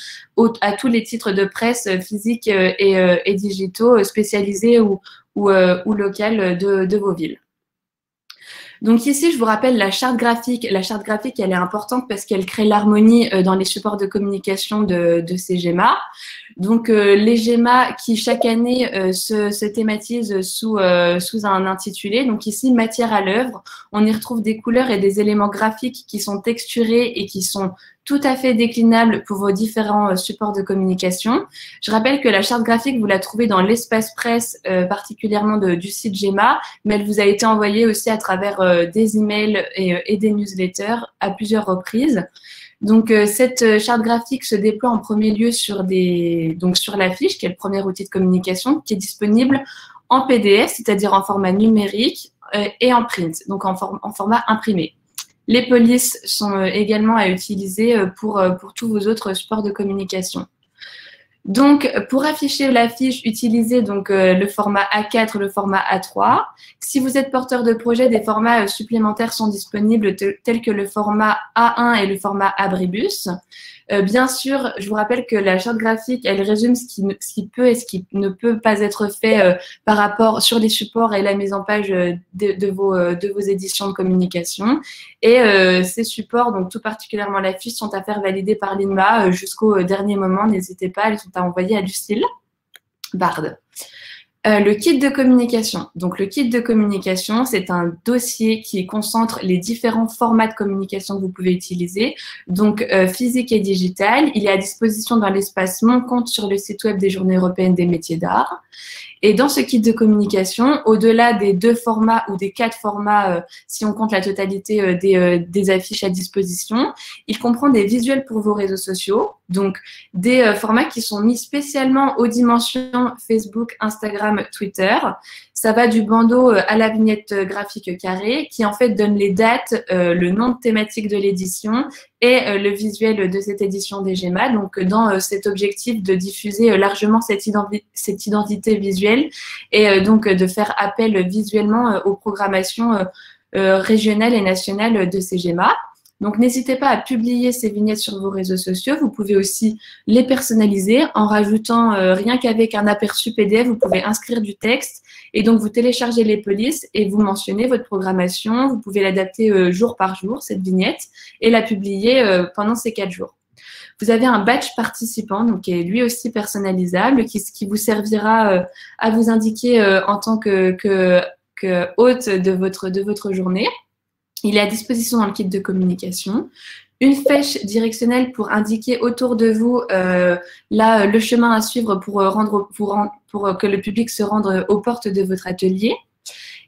à tous les titres de presse physiques et digitaux spécialisés ou locales de vos villes. Donc ici, je vous rappelle la charte graphique. La charte graphique, elle est importante parce qu'elle crée l'harmonie dans les supports de communication de ces GEMA. Donc les GEMA qui chaque année se thématisent sous un intitulé. Donc ici, matière à l'œuvre, on y retrouve des couleurs et des éléments graphiques qui sont texturés et qui sont tout à fait déclinables pour vos différents supports de communication. Je rappelle que la charte graphique, vous la trouvez dans l'espace presse, particulièrement du site GEMA, mais elle vous a été envoyée aussi à travers des emails et des newsletters à plusieurs reprises. Donc, cette charte graphique se déploie en premier lieu sur l'affiche, qui est le premier outil de communication, qui est disponible en PDF, c'est-à-dire en format numérique et en print, donc en format imprimé. Les polices sont également à utiliser pour tous vos autres supports de communication. Donc, pour afficher l'affiche, utilisez donc le format A4, le format A3. Si vous êtes porteur de projet, des formats supplémentaires sont disponibles tels que le format A1 et le format Abribus. Bien sûr, je vous rappelle que la charte graphique, elle résume ce qui peut et ce qui ne peut pas être fait par rapport sur les supports et la mise en page de vos éditions de communication. Et ces supports, donc tout particulièrement l'affiche, sont à faire valider par l'INMA jusqu'au dernier moment. N'hésitez pas, elles sont à envoyer à Lucille Bard. Le kit de communication. Donc, le kit de communication, c'est un dossier qui concentre les différents formats de communication que vous pouvez utiliser, donc physique et digital. Il est à disposition dans l'espace Mon compte sur le site web des Journées européennes des métiers d'art. Et dans ce kit de communication, au-delà des 2 formats ou des 4 formats, si on compte la totalité des affiches à disposition, il comprend des visuels pour vos réseaux sociaux, donc des formats qui sont mis spécialement aux dimensions Facebook, Instagram, Twitter. Ça va du bandeau à la vignette graphique carrée qui en fait donne les dates, le nom de thématique de l'édition et le visuel de cette édition des GEMA. Donc, dans cet objectif de diffuser largement cette identité visuelle et donc de faire appel visuellement aux programmations régionales et nationales de ces GEMA. Donc, n'hésitez pas à publier ces vignettes sur vos réseaux sociaux. Vous pouvez aussi les personnaliser en rajoutant, rien qu'avec un aperçu PDF, vous pouvez inscrire du texte. Et donc, vous téléchargez les polices et vous mentionnez votre programmation. Vous pouvez l'adapter jour par jour, cette vignette, et la publier pendant ces 4 jours. Vous avez un badge participant, donc qui est lui aussi personnalisable, qui vous servira à vous indiquer en tant que hôte de votre journée. Il est à disposition dans le kit de communication. Une flèche directionnelle pour indiquer autour de vous le chemin à suivre pour que le public se rende aux portes de votre atelier.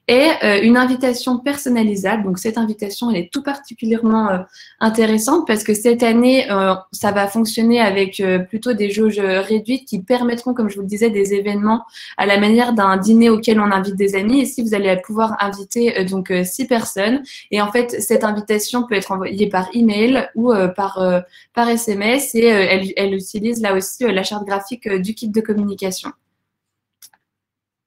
Et une invitation personnalisable. Donc, cette invitation, elle est tout particulièrement intéressante parce que cette année, ça va fonctionner avec plutôt des jauges réduites qui permettront, comme je vous le disais, des événements à la manière d'un dîner auquel on invite des amis. Ici, vous allez pouvoir inviter 6 personnes. Et en fait, cette invitation peut être envoyée par email ou par SMS et elle utilise là aussi la charte graphique du kit de communication.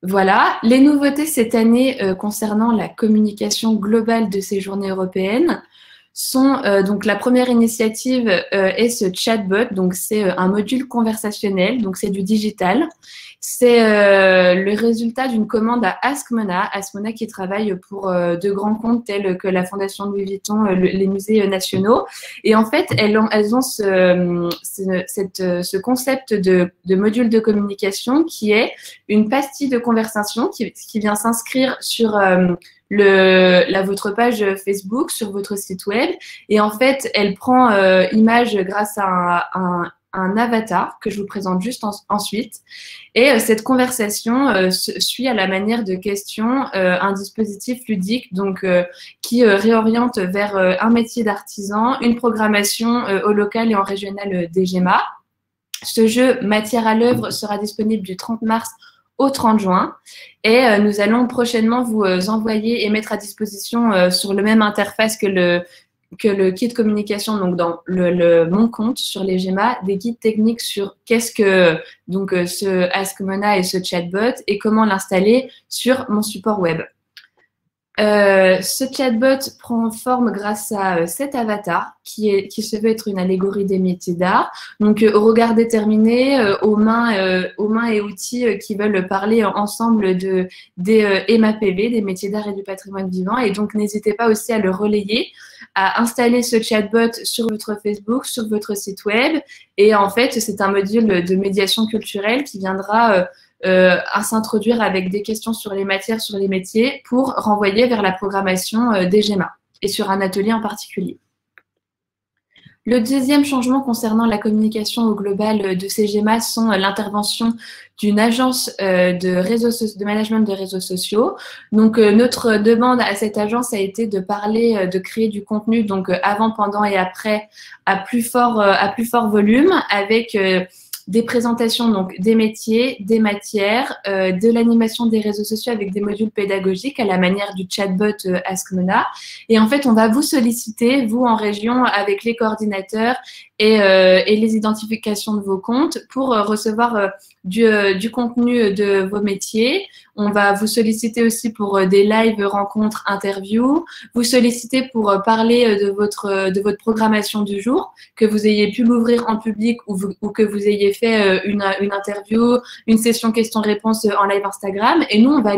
Voilà, les nouveautés cette année concernant la communication globale de ces journées européennes sont donc la première initiative est ce chatbot, donc c'est un module conversationnel, donc c'est du digital. C'est le résultat d'une commande à Askmona qui travaille pour de grands comptes tels que la Fondation Louis Vuitton, les musées nationaux. Et en fait, elles ont ce concept de module de communication qui est une pastille de conversation qui vient s'inscrire sur votre page Facebook, sur votre site web. Et en fait, elle prend image grâce à un avatar que je vous présente juste ensuite. Et cette conversation suit à la manière de questions un dispositif ludique donc qui réoriente vers un métier d'artisan, une programmation au local et en régional des GEMA. Ce jeu Matière à l'œuvre sera disponible du 30 mars au 30 juin. Et nous allons prochainement vous envoyer et mettre à disposition sur le même interface que que le kit communication, donc dans mon compte sur les GEMA, des guides techniques sur qu'est-ce que donc ce Ask Mona et ce chatbot et comment l'installer sur mon support web. Ce chatbot prend forme grâce à cet avatar qui se veut être une allégorie des métiers d'art. Donc, au regard déterminé, aux mains et outils qui veulent parler ensemble des EMAPV, des métiers d'art et du patrimoine vivant. Et donc, n'hésitez pas aussi à le relayer, à installer ce chatbot sur votre Facebook, sur votre site web. Et en fait, c'est un module de médiation culturelle qui viendra à s'introduire avec des questions sur les matières, sur les métiers, pour renvoyer vers la programmation des GEMA et sur un atelier en particulier. Le deuxième changement concernant la communication au global de ces GEMA sont l'intervention d'une agence de management de réseaux sociaux. Donc, notre demande à cette agence a été de parler, de créer du contenu, donc avant, pendant et après, à plus fort volume, avec des présentations donc des métiers, des matières, de l'animation des réseaux sociaux avec des modules pédagogiques à la manière du chatbot Ask Mona. Et en fait, on va vous solliciter, vous en région, avec les coordinateurs et les identifications de vos comptes pour recevoir du contenu de vos métiers. On va vous solliciter aussi pour des lives, rencontres, interviews, vous solliciter pour parler de votre programmation du jour, que vous ayez pu l'ouvrir en public ou que vous ayez fait une interview, une session questions-réponses en live Instagram. Et nous, on va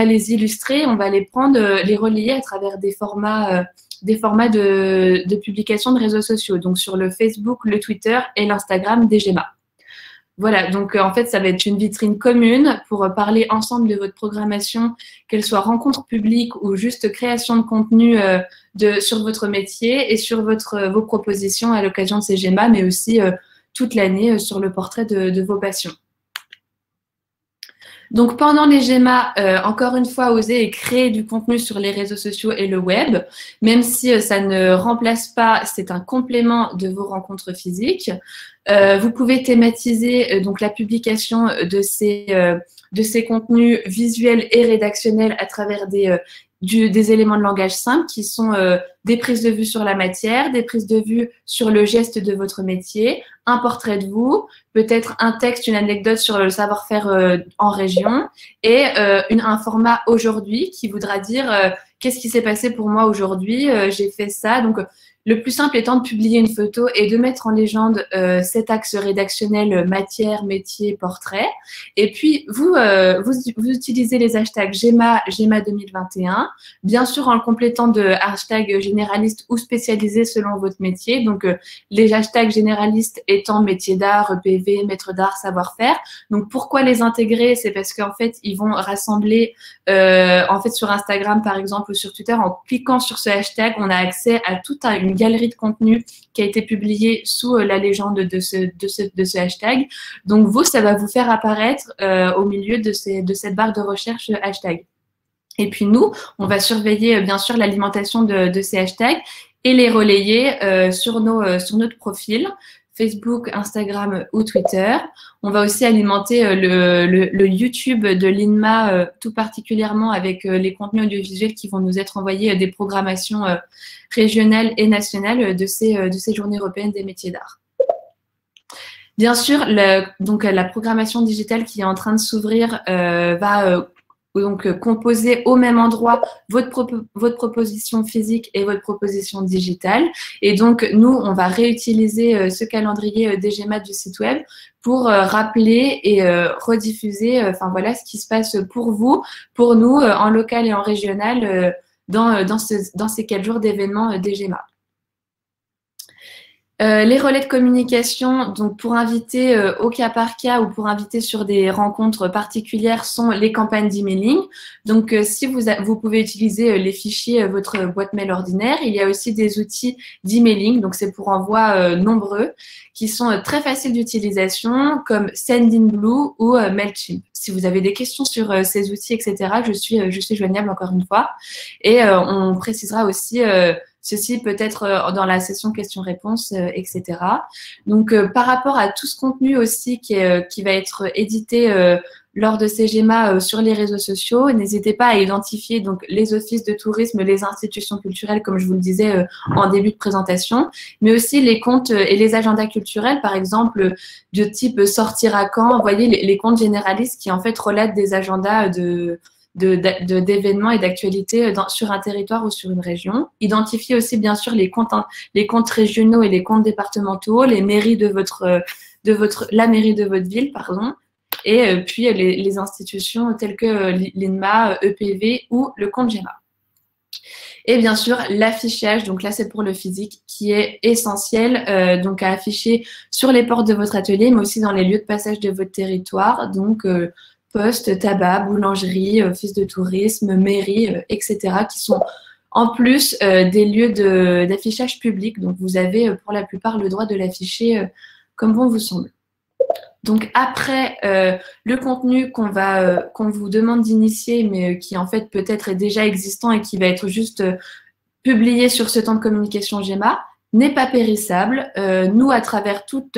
les illustrer, on va les prendre, les relayer à travers des formats de publication de réseaux sociaux, donc sur le Facebook, le Twitter et l'Instagram des GEMA. Voilà, donc en fait, ça va être une vitrine commune pour parler ensemble de votre programmation, qu'elle soit rencontre publique ou juste création de contenu sur votre métier et sur vos propositions à l'occasion de ces GEMA, mais aussi toute l'année sur le portrait de vos passions. Donc, pendant les GEMA, encore une fois, osez et créer du contenu sur les réseaux sociaux et le web, même si ça ne remplace pas, c'est un complément de vos rencontres physiques. Vous pouvez thématiser donc la publication de ces contenus visuels et rédactionnels à travers des éléments de langage simples qui sont des prises de vue sur la matière, des prises de vue sur le geste de votre métier, un portrait de vous, peut-être un texte, une anecdote sur le savoir-faire en région et un format aujourd'hui qui voudra dire qu'est-ce qui s'est passé pour moi aujourd'hui, j'ai fait ça. Donc, le plus simple étant de publier une photo et de mettre en légende cet axe rédactionnel matière, métier, portrait. Et puis, vous utilisez les hashtags GEMA 2021, bien sûr en le complétant de hashtags généralistes ou spécialisés selon votre métier. Donc, les hashtags généralistes étant métier d'art, EPV, maître d'art, savoir-faire. Donc, pourquoi les intégrer? C'est parce qu'en fait, ils vont rassembler, en fait, sur Instagram, par exemple, ou sur Twitter, en cliquant sur ce hashtag, on a accès à toute une galerie de contenu qui a été publiée sous la légende de ce hashtag. Donc, vous, ça va vous faire apparaître au milieu de cette barre de recherche hashtag. Et puis, nous, on va surveiller, bien sûr, l'alimentation de ces hashtags et les relayer sur notre profil Facebook, Instagram ou Twitter. On va aussi alimenter le YouTube de l'INMA, tout particulièrement avec les contenus audiovisuels qui vont nous être envoyés des programmations régionales et nationales de ces journées européennes des métiers d'art. Bien sûr, la programmation digitale qui est en train de s'ouvrir va donc composer au même endroit votre proposition physique et votre proposition digitale. Et donc, nous, on va réutiliser ce calendrier des GEMA du site web pour rappeler et rediffuser enfin voilà, ce qui se passe pour vous, pour nous, en local et en régional, dans ces 4 jours d'événements des GEMA. Les relais de communication, donc pour inviter au cas par cas ou pour inviter sur des rencontres particulières, sont les campagnes d'emailing. Donc, si vous pouvez utiliser les fichiers votre boîte mail ordinaire, il y a aussi des outils d'emailing, donc c'est pour envoi nombreux, qui sont très faciles d'utilisation, comme Sendinblue ou Mailchimp. Si vous avez des questions sur ces outils, etc., je suis joignable encore une fois. Et on précisera aussi ceci peut être dans la session questions-réponses, etc. Donc, par rapport à tout ce contenu aussi qui va être édité lors de ces GEMA sur les réseaux sociaux, n'hésitez pas à identifier donc les offices de tourisme, les institutions culturelles, comme je vous le disais en début de présentation, mais aussi les comptes et les agendas culturels, par exemple, de type Sortir à Caen. Vous voyez, les comptes généralistes qui, en fait, relatent des agendas d'événements et d'actualités sur un territoire ou sur une région. Identifiez aussi, bien sûr, les comptes régionaux et les comptes départementaux, les mairies la mairie de votre ville, pardon, et puis les institutions telles que l'INMA, EPV ou le compte GEMA. Et bien sûr, l'affichage, donc là c'est pour le physique, qui est essentiel, donc à afficher sur les portes de votre atelier, mais aussi dans les lieux de passage de votre territoire, donc poste, tabac, boulangerie, office de tourisme, mairie, etc., qui sont en plus des lieux d'affichage public. Donc vous avez pour la plupart le droit de l'afficher comme bon vous semble. Donc après le contenu qu'on vous demande d'initier, mais qui en fait peut-être est déjà existant et qui va être juste publié sur ce temps de communication GEMA, n'est pas périssable. Nous, à travers toute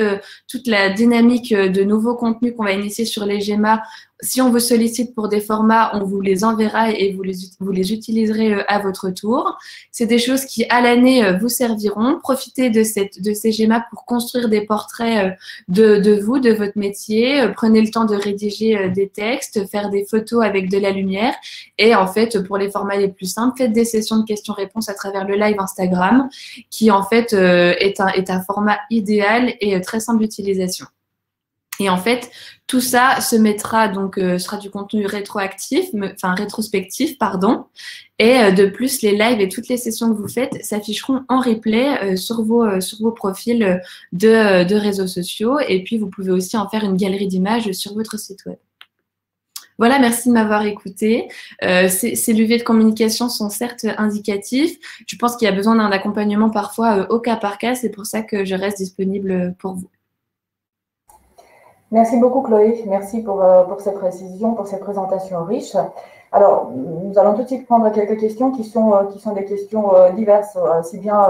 la dynamique de nouveaux contenus qu'on va initier sur les GEMA, si on vous sollicite pour des formats, on vous les enverra et vous les utiliserez à votre tour. C'est des choses qui, à l'année, vous serviront. Profitez de ces GEMA pour construire des portraits de vous, de votre métier. Prenez le temps de rédiger des textes, faire des photos avec de la lumière. Et en fait, pour les formats les plus simples, faites des sessions de questions-réponses à travers le live Instagram, qui en fait est un format idéal et très simple d'utilisation. Et en fait, tout ça se mettra, donc sera du contenu rétrospectif, pardon. Et de plus, les lives et toutes les sessions que vous faites s'afficheront en replay sur vos profils de réseaux sociaux. Et puis, vous pouvez aussi en faire une galerie d'images sur votre site web. Voilà, merci de m'avoir écouté. Ces leviers de communication sont certes indicatifs. Je pense qu'il y a besoin d'un accompagnement parfois au cas par cas. C'est pour ça que je reste disponible pour vous. Merci beaucoup Chloé, merci pour ces précisions, pour ces présentations riches. Alors, nous allons tout de suite prendre quelques questions qui sont des questions diverses, aussi bien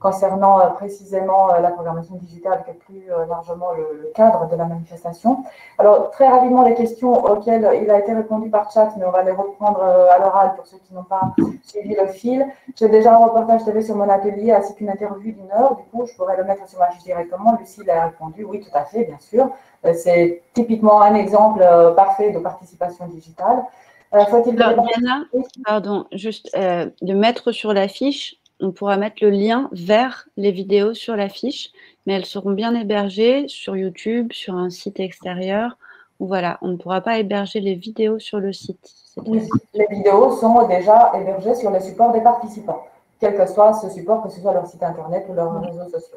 concernant précisément la programmation digitale que plus largement le cadre de la manifestation. Alors, très rapidement, les questions auxquelles il a été répondu par chat, mais on va les reprendre à l'oral pour ceux qui n'ont pas suivi le fil. J'ai déjà un reportage TV sur mon atelier ainsi qu'une interview d'1 heure. Du coup, je pourrais le mettre sur ma fiche directement. Lucille a répondu, oui, tout à fait, bien sûr. C'est typiquement un exemple parfait de participation digitale. Diana, pardon, juste de mettre sur la fiche, on pourra mettre le lien vers les vidéos sur la fiche, mais elles seront bien hébergées sur YouTube, sur un site extérieur. Voilà, on ne pourra pas héberger les vidéos sur le site. Oui, les vidéos sont déjà hébergées sur le support des participants, quel que soit ce support, que ce soit leur site internet ou leurs réseaux sociaux.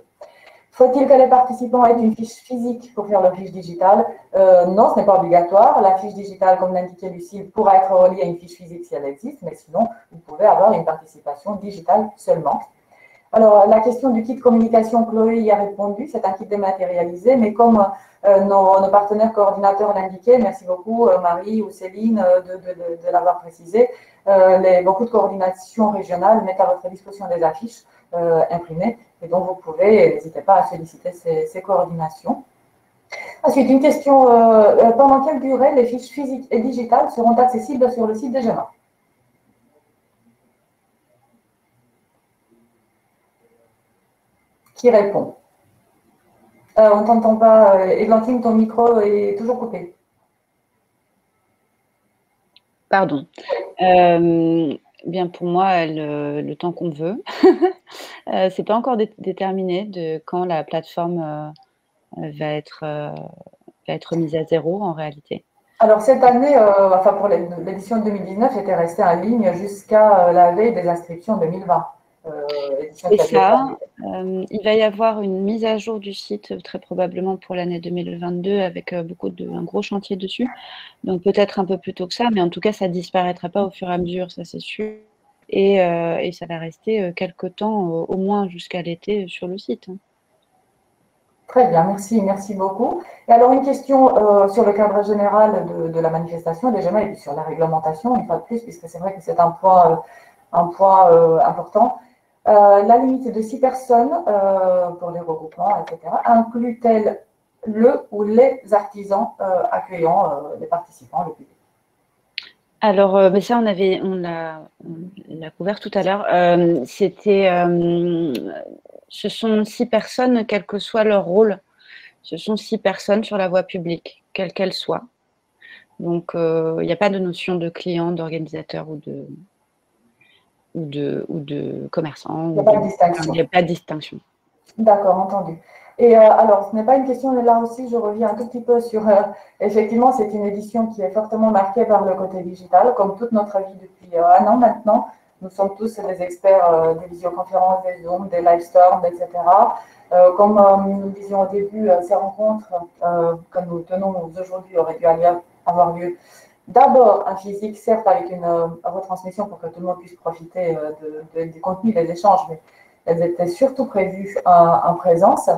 Faut-il que les participants aient une fiche physique pour faire leur fiche digitale? Non, ce n'est pas obligatoire. La fiche digitale, comme l'indiquait Lucille, pourra être reliée à une fiche physique si elle existe, mais sinon, vous pouvez avoir une participation digitale seulement. Alors, la question du kit communication, Chloé y a répondu. C'est un kit dématérialisé, mais comme nos partenaires coordinateurs l'indiquaient, merci beaucoup Marie ou Céline de l'avoir précisé, beaucoup de coordinations régionales mettent à votre disposition des affiches imprimées, et donc vous pouvez, n'hésitez pas à solliciter ces coordinations. Ensuite, une question, pendant quelle durée les fiches physiques et digitales seront accessibles sur le site des GEMA? Qui répond? On ne t'entend pas. Églantine, ton micro est toujours coupé. Pardon. Bien pour moi, le temps qu'on veut. C'est pas encore déterminé de quand la plateforme va être mise à zéro en réalité. Alors cette année, enfin pour l'édition 2019, était restée en ligne jusqu'à la veille des inscriptions 2020. C'est ça. Il va y avoir une mise à jour du site très probablement pour l'année 2022 avec un gros chantier dessus. Donc peut-être un peu plus tôt que ça, mais en tout cas ça ne disparaîtra pas au fur et à mesure, ça c'est sûr. Et ça va rester quelques temps, au moins jusqu'à l'été, sur le site. Très bien, merci beaucoup. Et alors une question sur le cadre général de la manifestation des GEMA et puis sur la réglementation, une fois de plus, puisque c'est vrai que c'est un point important. La limite de 6 personnes pour les regroupements, etc. Inclut-elle le ou les artisans accueillant les participants, le public? Alors, mais ça, on l'a couvert tout à l'heure. Ce sont 6 personnes, quel que soit leur rôle. Ce sont 6 personnes sur la voie publique, quelle qu'elle soit. Donc, il n'y a pas de notion de client, d'organisateur ou de commerçant. Il n'y a pas de distinction. Il n'y a pas de distinction. D'accord, entendu. Et alors, ce n'est pas une question, mais là aussi, je reviens un tout petit peu sur... effectivement, c'est une édition qui est fortement marquée par le côté digital, comme toute notre vie depuis un an maintenant. Nous sommes tous des experts des visioconférences, des Zoom, des Livestorms, etc. Comme nous disions au début, ces rencontres que nous tenons aujourd'hui auraient dû avoir lieu d'abord en physique, certes avec une retransmission pour que tout le monde puisse profiter du contenu, des échanges, mais elles étaient surtout prévues en présence.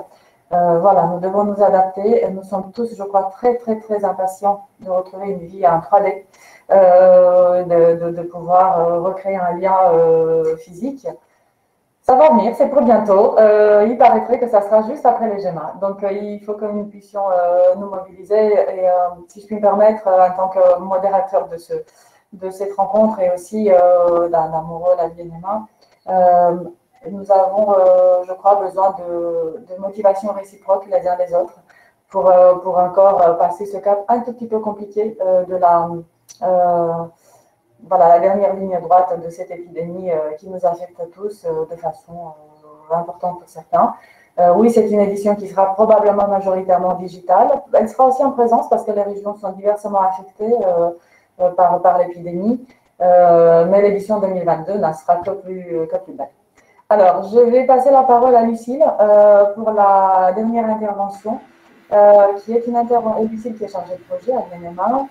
Voilà, nous devons nous adapter et nous sommes tous, je crois, très, très, très impatients de retrouver une vie en 3D, de pouvoir recréer un lien physique. Ça va venir, c'est pour bientôt. Il paraîtrait que ça sera juste après les GEMA. Donc, il faut que nous puissions nous mobiliser. Et si je puis me permettre, en tant que modérateur de cette rencontre et aussi d'un amoureux, la VNMA, nous avons, je crois, besoin de motivation réciproque les uns les autres pour encore passer ce cap un tout petit peu compliqué de la dernière ligne droite de cette épidémie qui nous affecte tous de façon importante pour certains. Oui, c'est une édition qui sera probablement majoritairement digitale. Elle sera aussi en présence parce que les régions sont diversement affectées par l'épidémie, mais l'édition 2022 n'en sera que plus belle. Alors, je vais passer la parole à Lucille pour la dernière intervention, qui est une intervention, Lucille qui est chargée de projet à l'NMA,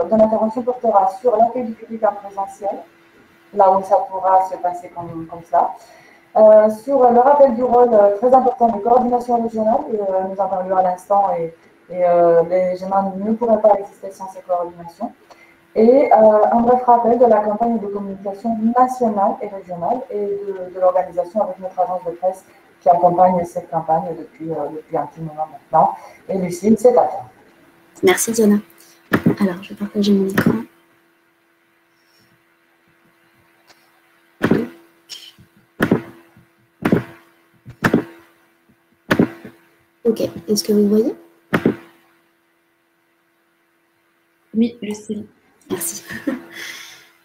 dont l'intervention portera sur l'accueil du public en présentiel, là où ça pourra se passer comme ça, sur le rappel du rôle très important des coordinations régionales, nous en parlions à l'instant, et les GEMA ne pourraient pas exister sans ces coordinations. Et un bref rappel de la campagne de communication nationale et régionale et de l'organisation avec notre agence de presse qui accompagne cette campagne depuis un petit moment maintenant. Et Lucille, c'est à toi. Merci Diana. Alors, je vais partager mon écran. Ok, est-ce que vous voyez? Oui, Lucille. Merci.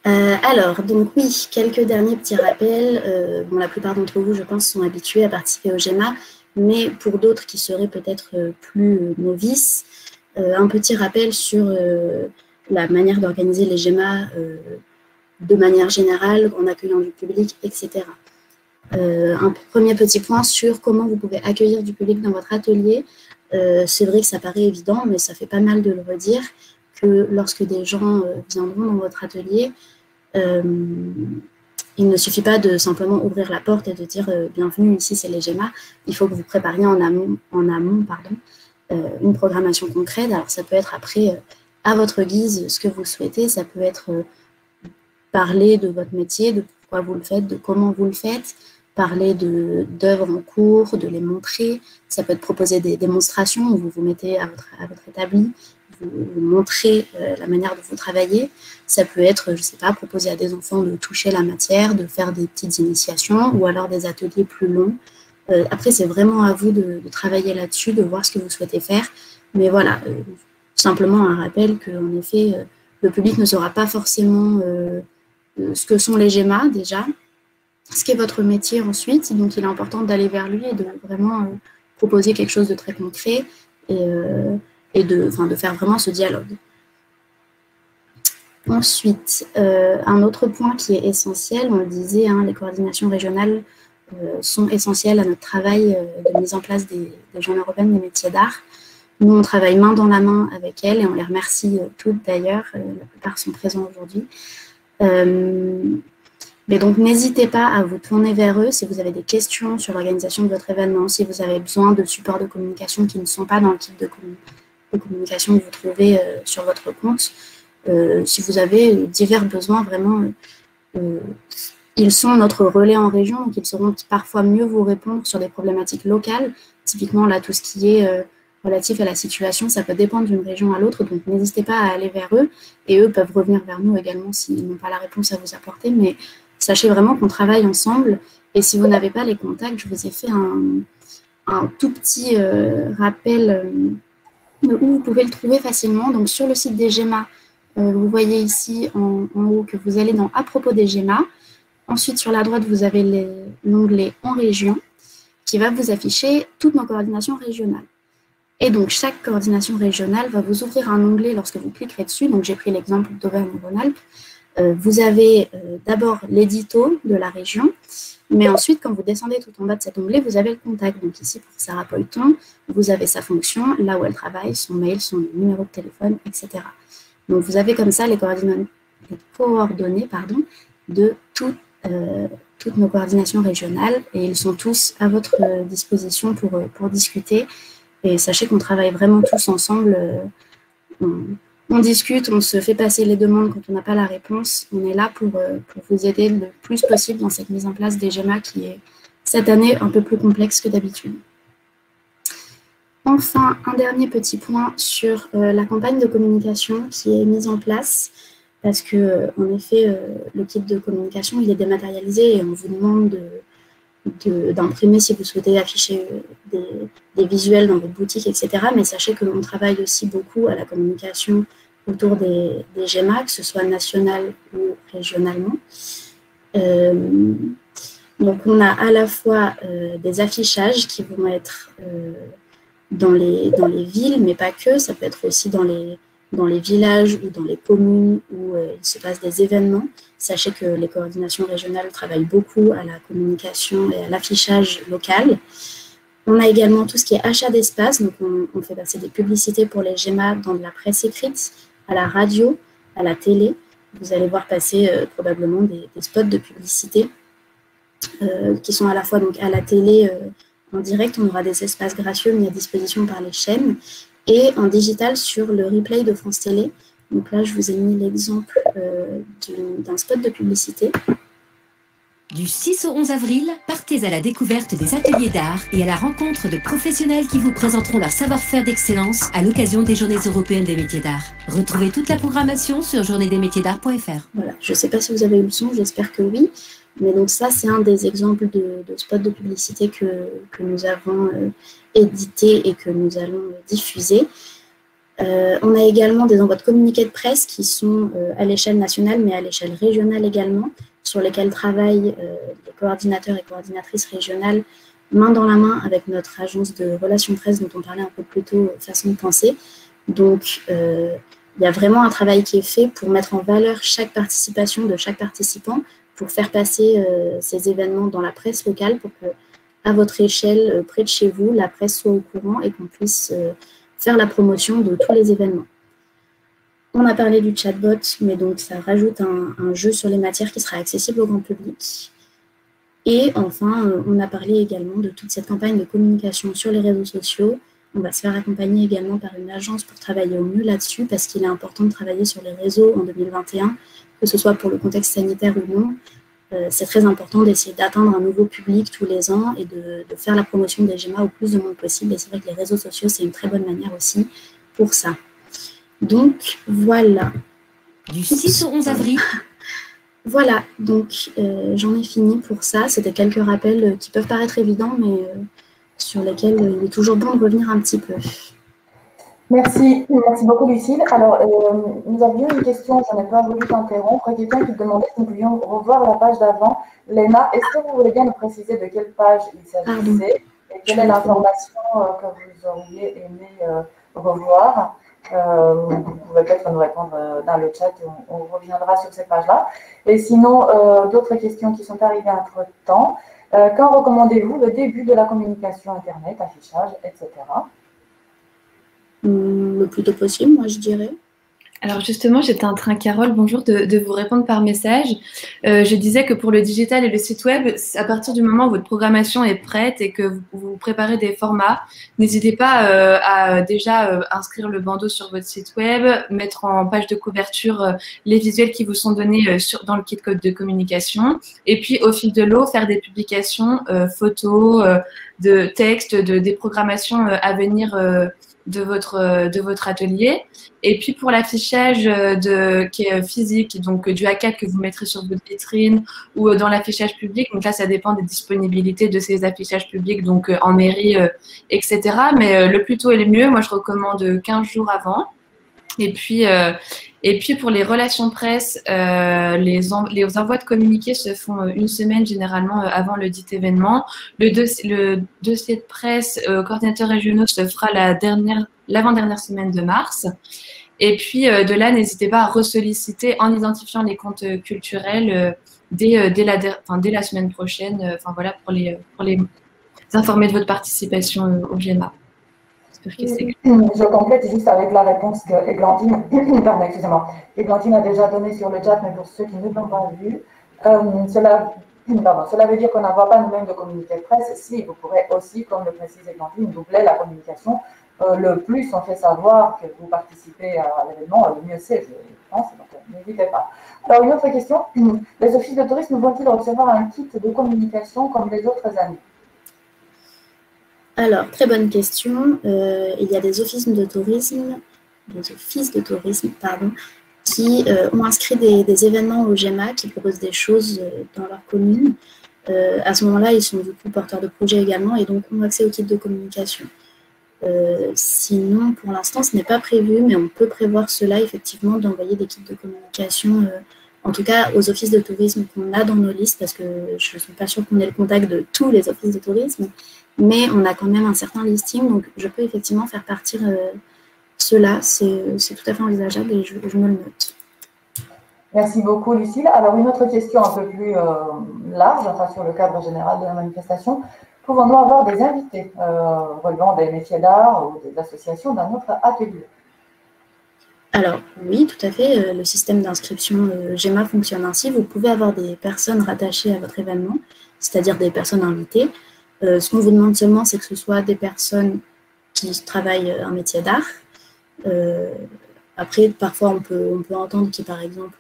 Alors, donc oui, quelques derniers petits rappels. Bon, la plupart d'entre vous, je pense, sont habitués à participer au GEMA, mais pour d'autres qui seraient peut-être plus novices, un petit rappel sur la manière d'organiser les GEMA de manière générale, en accueillant du public, etc. Un premier petit point sur comment vous pouvez accueillir du public dans votre atelier. C'est vrai que ça paraît évident, mais ça fait pas mal de le redire, que lorsque des gens viendront dans votre atelier, il ne suffit pas de simplement ouvrir la porte et de dire bienvenue, ici c'est les GEMA. Il faut que vous prépariez en amont une programmation concrète. Alors ça peut être après, à votre guise, ce que vous souhaitez. Ça peut être parler de votre métier, de pourquoi vous le faites, de comment vous le faites, parler d'œuvres en cours, de les montrer. Ça peut être proposer des démonstrations où vous vous mettez à votre établi, vous montrez la manière dont vous travaillez. Ça peut être, je ne sais pas, proposer à des enfants de toucher la matière, de faire des petites initiations ou alors des ateliers plus longs. Après, c'est vraiment à vous de travailler là-dessus, de voir ce que vous souhaitez faire. Mais voilà, simplement un rappel qu'en effet, le public ne saura pas forcément ce que sont les GEMA déjà, ce qu'est votre métier ensuite. Donc, il est important d'aller vers lui et de vraiment proposer quelque chose de très concret et de faire vraiment ce dialogue. Ensuite, un autre point qui est essentiel, on le disait, les coordinations régionales sont essentielles à notre travail de mise en place des journées européennes des métiers d'art. Nous, on travaille main dans la main avec elles et on les remercie toutes d'ailleurs, la plupart sont présents aujourd'hui. Mais donc, n'hésitez pas à vous tourner vers eux si vous avez des questions sur l'organisation de votre événement, si vous avez besoin de supports de communication qui ne sont pas dans le type de communication que vous trouvez sur votre compte. Si vous avez divers besoins, vraiment, Ils sont notre relais en région, donc ils sauront parfois mieux vous répondre sur des problématiques locales. Typiquement, là, tout ce qui est relatif à la situation, ça peut dépendre d'une région à l'autre, donc n'hésitez pas à aller vers eux, et eux peuvent revenir vers nous également s'ils n'ont pas la réponse à vous apporter, mais sachez vraiment qu'on travaille ensemble, et si vous n'avez pas les contacts, je vous ai fait un tout petit rappel où vous pouvez le trouver facilement. Donc sur le site des GEMA, vous voyez ici en haut que vous allez dans « À propos des GEMA ». Ensuite, sur la droite, vous avez l'onglet « En région » qui va vous afficher toutes nos coordinations régionales. Et donc, chaque coordination régionale va vous ouvrir un onglet lorsque vous cliquerez dessus. Donc, j'ai pris l'exemple d'Auvergne-Rhône-Alpes. Vous avez d'abord l'édito de la région, mais ensuite, quand vous descendez tout en bas de cet onglet, vous avez le contact. Donc ici, pour Sarah Polton, vous avez sa fonction, là où elle travaille, son mail, son numéro de téléphone, etc. Donc, vous avez comme ça les coordonnées de toutes nos coordinations régionales, et ils sont tous à votre disposition pour discuter. Et sachez qu'on travaille vraiment tous ensemble. On discute, on se fait passer les demandes quand on n'a pas la réponse. On est là pour vous aider le plus possible dans cette mise en place des GEMA qui est, cette année, un peu plus complexe que d'habitude. Enfin, un dernier petit point sur la campagne de communication qui est mise en place, parce que, en effet, le kit de communication, il est dématérialisé et on vous demande d'imprimer si vous souhaitez afficher des visuels dans votre boutique, etc. Mais sachez que l'on travaille aussi beaucoup à la communication autour des GEMA, que ce soit national ou régionalement. Donc, on a à la fois des affichages qui vont être dans les villes, mais pas que. Ça peut être aussi dans les villages ou dans les communes où il se passe des événements. Sachez que les coordinations régionales travaillent beaucoup à la communication et à l'affichage local. On a également tout ce qui est achat d'espace. Donc, on fait passer des publicités pour les GEMA dans de la presse écrite, à la radio, à la télé. Vous allez voir passer probablement des spots de publicité qui sont à la fois donc, à la télé en direct. On aura des espaces gracieux mis à disposition par les chaînes, et en digital sur le replay de France Télé. Donc là, je vous ai mis l'exemple d'un spot de publicité. Du 6 au 11 avril, partez à la découverte des ateliers d'art et à la rencontre de professionnels qui vous présenteront leur savoir-faire d'excellence à l'occasion des Journées européennes des métiers d'art. Retrouvez toute la programmation sur journéesdesmétiersdart.fr. Voilà, je ne sais pas si vous avez eu le son, j'espère que oui. Mais donc ça, c'est un des exemples de spots de publicité que nous avons édité et que nous allons diffuser. On a également des envois de communiqués de presse qui sont à l'échelle nationale, mais à l'échelle régionale également, sur lesquels travaillent les coordinateurs et coordinatrices régionales main dans la main avec notre agence de relations presse dont on parlait un peu plus tôt, façon de penser. Donc, il y a vraiment un travail qui est fait pour mettre en valeur chaque participation de chaque participant, pour faire passer ces événements dans la presse locale, pour que, à votre échelle, près de chez vous, la presse soit au courant et qu'on puisse faire la promotion de tous les événements. On a parlé du chatbot, mais donc ça rajoute un jeu sur les matières qui sera accessible au grand public. Et enfin, on a parlé également de toute cette campagne de communication sur les réseaux sociaux. On va se faire accompagner également par une agence pour travailler au mieux là-dessus, parce qu'il est important de travailler sur les réseaux en 2021, que ce soit pour le contexte sanitaire ou non. C'est très important d'essayer d'atteindre un nouveau public tous les ans et de faire la promotion des GEMA au plus de monde possible. Et c'est vrai que les réseaux sociaux, c'est une très bonne manière aussi pour ça. Donc, voilà. Du 6 au 11 avril. Voilà, donc j'en ai fini pour ça. C'était quelques rappels qui peuvent paraître évidents, mais sur lesquels il est toujours bon de revenir un petit peu. Merci beaucoup Lucille. Alors, nous avions une question, je n'ai pas voulu t'interrompre, quelqu'un qui demandait si nous pouvions revoir la page d'avant. Léna, est-ce que vous voulez bien nous préciser de quelle page il s'agissait et quelle est l'information que vous auriez aimé revoir? Vous pouvez peut-être nous répondre dans le chat, on reviendra sur cette page-là. Et sinon, d'autres questions qui sont arrivées entre-temps. Quand recommandez-vous le début de la communication Internet, affichage, etc. Le plus tôt possible, moi je dirais. Alors justement, j'étais en train, Carole, bonjour, de vous répondre par message. Je disais que pour le digital et le site web, à partir du moment où votre programmation est prête et que vous préparez des formats, n'hésitez pas à déjà inscrire le bandeau sur votre site web, mettre en page de couverture les visuels qui vous sont donnés dans le kit code de communication, et puis au fil de l'eau, faire des publications, photos, de textes, des programmations à venir de votre atelier. Et puis pour l'affichage qui est physique, donc du A4 que vous mettrez sur votre vitrine ou dans l'affichage public, donc là ça dépend des disponibilités de ces affichages publics, donc en mairie, etc. Mais le plus tôt est le mieux, moi je recommande 15 jours avant. Et puis pour les relations presse, les envois de communiqués se font une semaine généralement avant le dit événement. Le dossier de presse coordinateurs régionaux se fera l'avant-dernière semaine de mars. Et puis de là, n'hésitez pas à ressolliciter en identifiant les comptes culturels dès la semaine prochaine. Voilà, pour les informer de votre participation au GEMA. Je complète juste avec la réponse d'Églantine. Pardon, excusez-moi. Églantine a déjà donné sur le chat, mais pour ceux qui ne l'ont pas vu, cela veut dire qu'on n'envoie pas nous-mêmes de communiqué de presse. Si, vous pourrez aussi, comme le précise Églantine, doubler la communication. Le plus on fait savoir que vous participez à l'événement, le mieux c'est, je pense, donc n'hésitez pas. Alors, une autre question. Les offices de tourisme vont-ils recevoir un kit de communication comme les autres années? Alors, très bonne question. Il y a des offices de tourisme, qui ont inscrit des événements au GEMA, qui proposent des choses dans leur commune. À ce moment-là, ils sont du coup porteurs de projets également et donc ont accès au kit de communication. Sinon, pour l'instant, ce n'est pas prévu, mais on peut prévoir cela, effectivement, d'envoyer des kits de communication, en tout cas aux offices de tourisme qu'on a dans nos listes, parce que je ne suis pas sûre qu'on ait le contact de tous les offices de tourisme, mais on a quand même un certain listing, donc je peux effectivement faire partir cela, c'est tout à fait envisageable et je me le note. Merci beaucoup, Lucille. Alors, une autre question un peu plus large, enfin sur le cadre général de la manifestation. Pouvons-nous avoir des invités relevant des métiers d'art ou des associations dans notre atelier? Alors, oui, tout à fait. Le système d'inscription GEMA fonctionne ainsi. Vous pouvez avoir des personnes rattachées à votre événement, c'est-à-dire des personnes invitées. Ce qu'on vous demande seulement, c'est que ce soit des personnes qui travaillent un métier d'art. Après, parfois, on peut entendre qu'il y a, par exemple,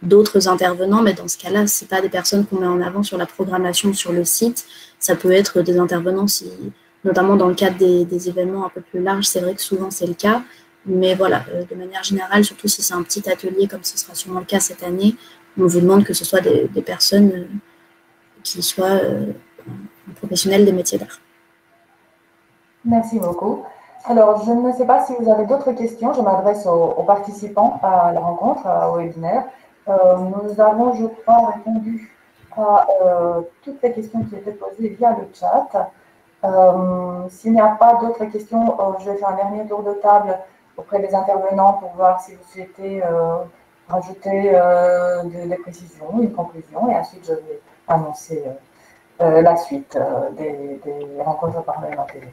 d'autres intervenants, mais dans ce cas-là, ce n'est pas des personnes qu'on met en avant sur la programmation sur le site. Ça peut être des intervenants, notamment dans le cadre des événements un peu plus larges. C'est vrai que souvent, c'est le cas. Mais voilà, de manière générale, surtout si c'est un petit atelier, comme ce sera sûrement le cas cette année, on vous demande que ce soit des personnes qui soient professionnels des métiers d'art. Merci beaucoup. Alors, je ne sais pas si vous avez d'autres questions. Je m'adresse aux participants à la rencontre, au webinaire. Nous avons, je crois, répondu à toutes les questions qui étaient posées via le chat. S'il n'y a pas d'autres questions, je vais faire un dernier tour de table auprès des intervenants pour voir si vous souhaitez rajouter des précisions, une conclusion, et ensuite je vais annoncer la suite des rencontres par mail en télé.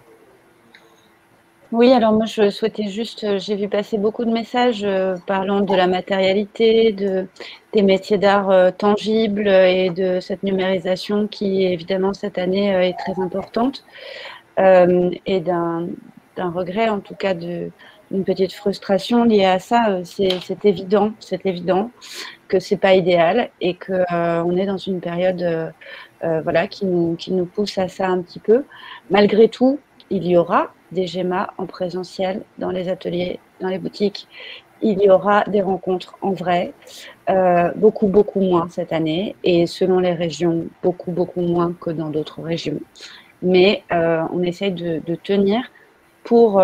Oui, alors moi je souhaitais juste, j'ai vu passer beaucoup de messages parlant de la matérialité, des métiers d'art tangibles et de cette numérisation qui évidemment cette année est très importante et d'un regret en tout cas d'une petite frustration liée à ça. C'est évident que c'est pas idéal et que on est dans une période voilà, qui nous pousse à ça un petit peu. Malgré tout, il y aura des GEMA en présentiel dans les ateliers, dans les boutiques. Il y aura des rencontres en vrai, beaucoup moins cette année, et selon les régions, beaucoup moins que dans d'autres régions. Mais on essaye de tenir pour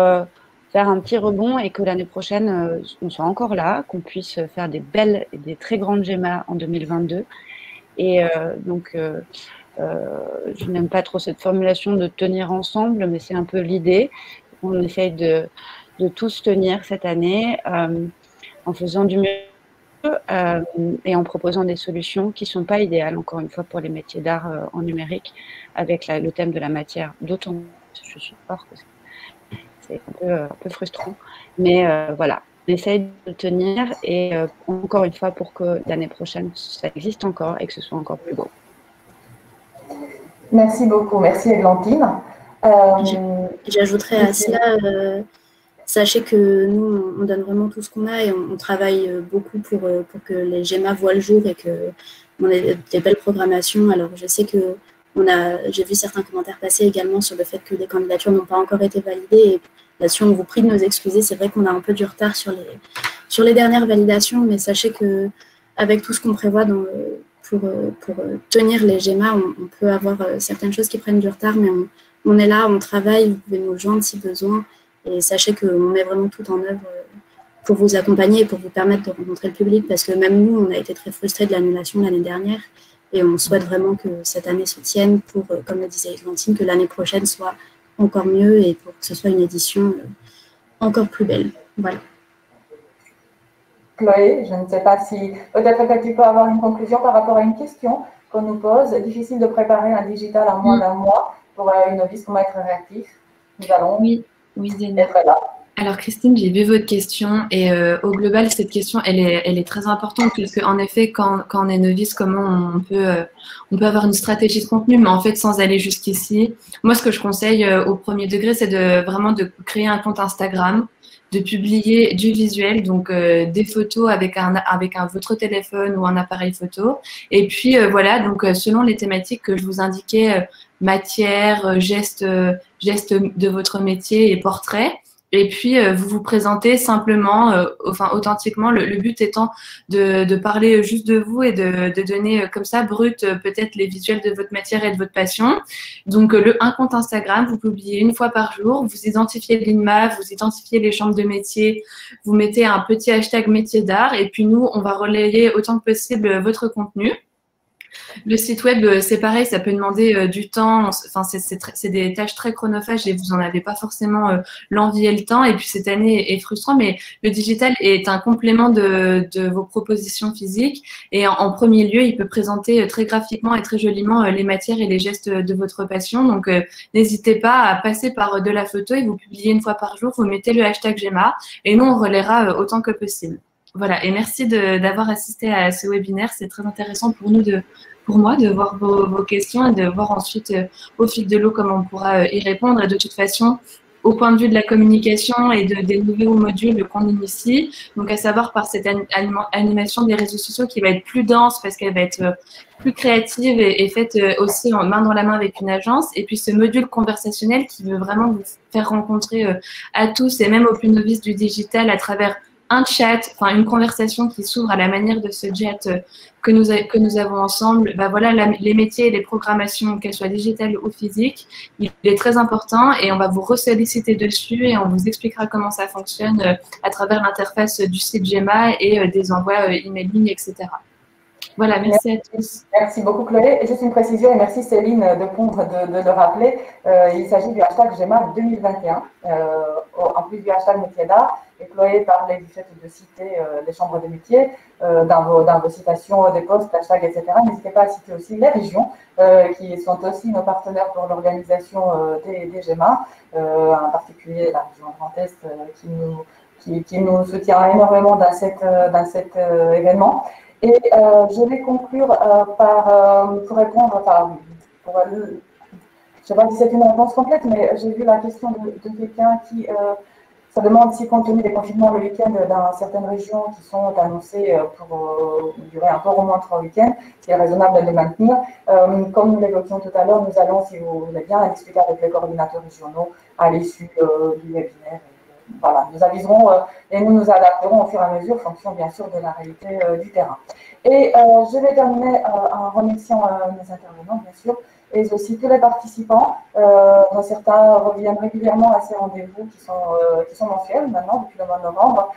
faire un petit rebond et que l'année prochaine, on soit encore là, qu'on puisse faire des belles et des très grandes GEMA en 2022. Et donc, je n'aime pas trop cette formulation de tenir ensemble, mais c'est un peu l'idée. On essaye de tous tenir cette année en faisant du mieux et en proposant des solutions qui ne sont pas idéales, encore une fois, pour les métiers d'art en numérique, avec le thème de la matière. D'autant, je suis d'accord que c'est un peu frustrant, mais voilà. essaye de le tenir et encore une fois pour que l'année prochaine, ça existe encore et que ce soit encore plus beau. Merci beaucoup. Merci, Églantine. J'ajouterais à cela, sachez que nous, on donne vraiment tout ce qu'on a et on travaille beaucoup pour que les GEMA voient le jour et qu'on ait des belles programmations. Alors, je sais que j'ai vu certains commentaires passer également sur le fait que des candidatures n'ont pas encore été validées. Et là-dessus, on vous prie de nous excuser. C'est vrai qu'on a un peu du retard sur les dernières validations, mais sachez qu'avec tout ce qu'on prévoit pour tenir les GEMA, on peut avoir certaines choses qui prennent du retard, mais on est là, on travaille, vous pouvez nous joindre si besoin. Et sachez qu'on met vraiment tout en œuvre pour vous accompagner et pour vous permettre de rencontrer le public, parce que même nous, on a été très frustrés de l'annulation l'année dernière. Et on souhaite vraiment que cette année se tienne pour, comme le disait Églantine, que l'année prochaine soit encore mieux et pour que ce soit une édition encore plus belle. Voilà. Chloé, je ne sais pas si peut-être que tu peux avoir une conclusion par rapport à une question qu'on nous pose. Difficile de préparer un digital en moins d'un mois pour une novice, comment être réactif. Nous allons être là. Alors Christine, j'ai vu votre question et au global, cette question, elle est très importante parce qu'en effet, quand on est novice, comment on peut avoir une stratégie de contenu, mais en fait, sans aller jusqu'ici. Moi, ce que je conseille au premier degré, c'est vraiment de créer un compte Instagram, de publier du visuel, donc des photos avec votre téléphone ou un appareil photo. Et puis voilà, donc selon les thématiques que je vous indiquais, matière, gestes de votre métier et portraits. Et puis, vous vous présentez simplement, authentiquement, le but étant de parler juste de vous et de donner comme ça, brut, peut-être les visuels de votre matière et de votre passion. Donc, un compte Instagram, vous publiez une fois par jour, vous identifiez l'INMA, vous identifiez les chambres de métier, vous mettez un petit hashtag métier d'art et puis nous, on va relayer autant que possible votre contenu. Le site web, c'est pareil, ça peut demander du temps. Enfin, c'est des tâches très chronophages et vous n'en avez pas forcément l'envie et le temps. Et puis, cette année est frustrant, mais le digital est un complément de vos propositions physiques. Et en premier lieu, il peut présenter très graphiquement et très joliment les matières et les gestes de votre passion. Donc, n'hésitez pas à passer par de la photo et vous publiez une fois par jour. Vous mettez le hashtag GEMA et nous, on relaiera autant que possible. Voilà, et merci d'avoir assisté à ce webinaire. C'est très intéressant pour moi de voir vos questions et de voir ensuite au fil de l'eau comment on pourra y répondre. Et de toute façon, au point de vue de la communication et des nouveaux modules qu'on initie, donc à savoir par cette animation des réseaux sociaux qui va être plus dense parce qu'elle va être plus créative et faite aussi en main dans la main avec une agence. Et puis ce module conversationnel qui veut vraiment vous faire rencontrer à tous et même aux plus novices du digital à travers un chat, enfin une conversation qui s'ouvre à la manière de ce chat que nous avons ensemble. Bah voilà, les métiers et les programmations, qu'elles soient digitales ou physiques, il est très important et on va vous ressolliciter dessus et on vous expliquera comment ça fonctionne à travers l'interface du site GEMA et des envois emailing, etc. Voilà, merci à tous. Merci beaucoup Chloé. Juste une précision et merci Céline de le rappeler. Il s'agit du hashtag GEMA 2021, en plus du hashtag métier d'art. Et Chloé parlait du fait de citer les chambres de métiers dans vos citations des postes, hashtags, etc. N'hésitez pas à citer aussi les régions qui sont aussi nos partenaires pour l'organisation des GEMA, en particulier la région Grand Est qui nous soutient énormément dans cet événement. Et je vais conclure pour répondre, je ne sais pas si c'est une réponse complète, mais j'ai vu la question de quelqu'un qui ça demande si, compte tenu des confinements le week-end dans certaines régions qui sont annoncées pour durer encore au moins 3 week-ends, c'est raisonnable de les maintenir. Comme nous l'évoquions tout à l'heure, nous allons, si vous voulez bien, discuter avec les coordinateurs régionaux à l'issue du webinaire. Voilà, nous aviserons et nous nous adapterons au fur et à mesure, en fonction bien sûr de la réalité du terrain. Et je vais terminer en remerciant mes intervenants, bien sûr, et aussi tous les participants, dont certains reviennent régulièrement à ces rendez-vous qui sont mensuels maintenant, depuis le mois de novembre.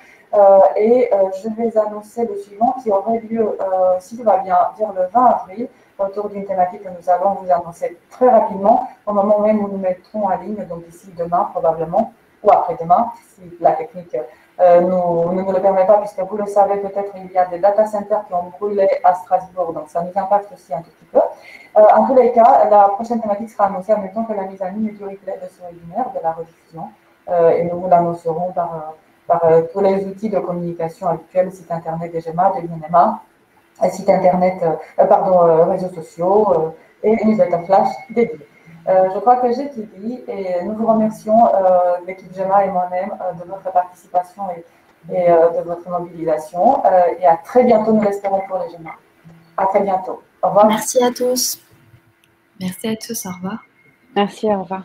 Et je vais annoncer le suivant qui aurait lieu, si tout va bien, dire le 20 avril, autour d'une thématique que nous allons vous annoncer très rapidement, au moment même où nous mettrons en ligne, donc d'ici demain probablement, ou après-demain, si la technique ne nous le permet pas, puisque vous le savez peut-être, il y a des data centers qui ont brûlé à Strasbourg, donc ça nous impacte aussi un tout petit peu. En tous les cas, la prochaine thématique sera annoncée en même temps que la mise en ligne du replay de ce webinaire, de la rediffusion, et nous vous l'annoncerons par tous les outils de communication habituels, le site internet des GEMA, de l'INEMA, site internet, réseaux sociaux et newsletter flash dédié. Je crois que j'ai tout dit et nous vous remercions, l'équipe GEMA et moi-même, de votre participation et de votre mobilisation. Et à très bientôt, nous l'espérons, pour les GEMA. À très bientôt. Au revoir. Merci à tous. Merci à tous. Au revoir. Merci, au revoir.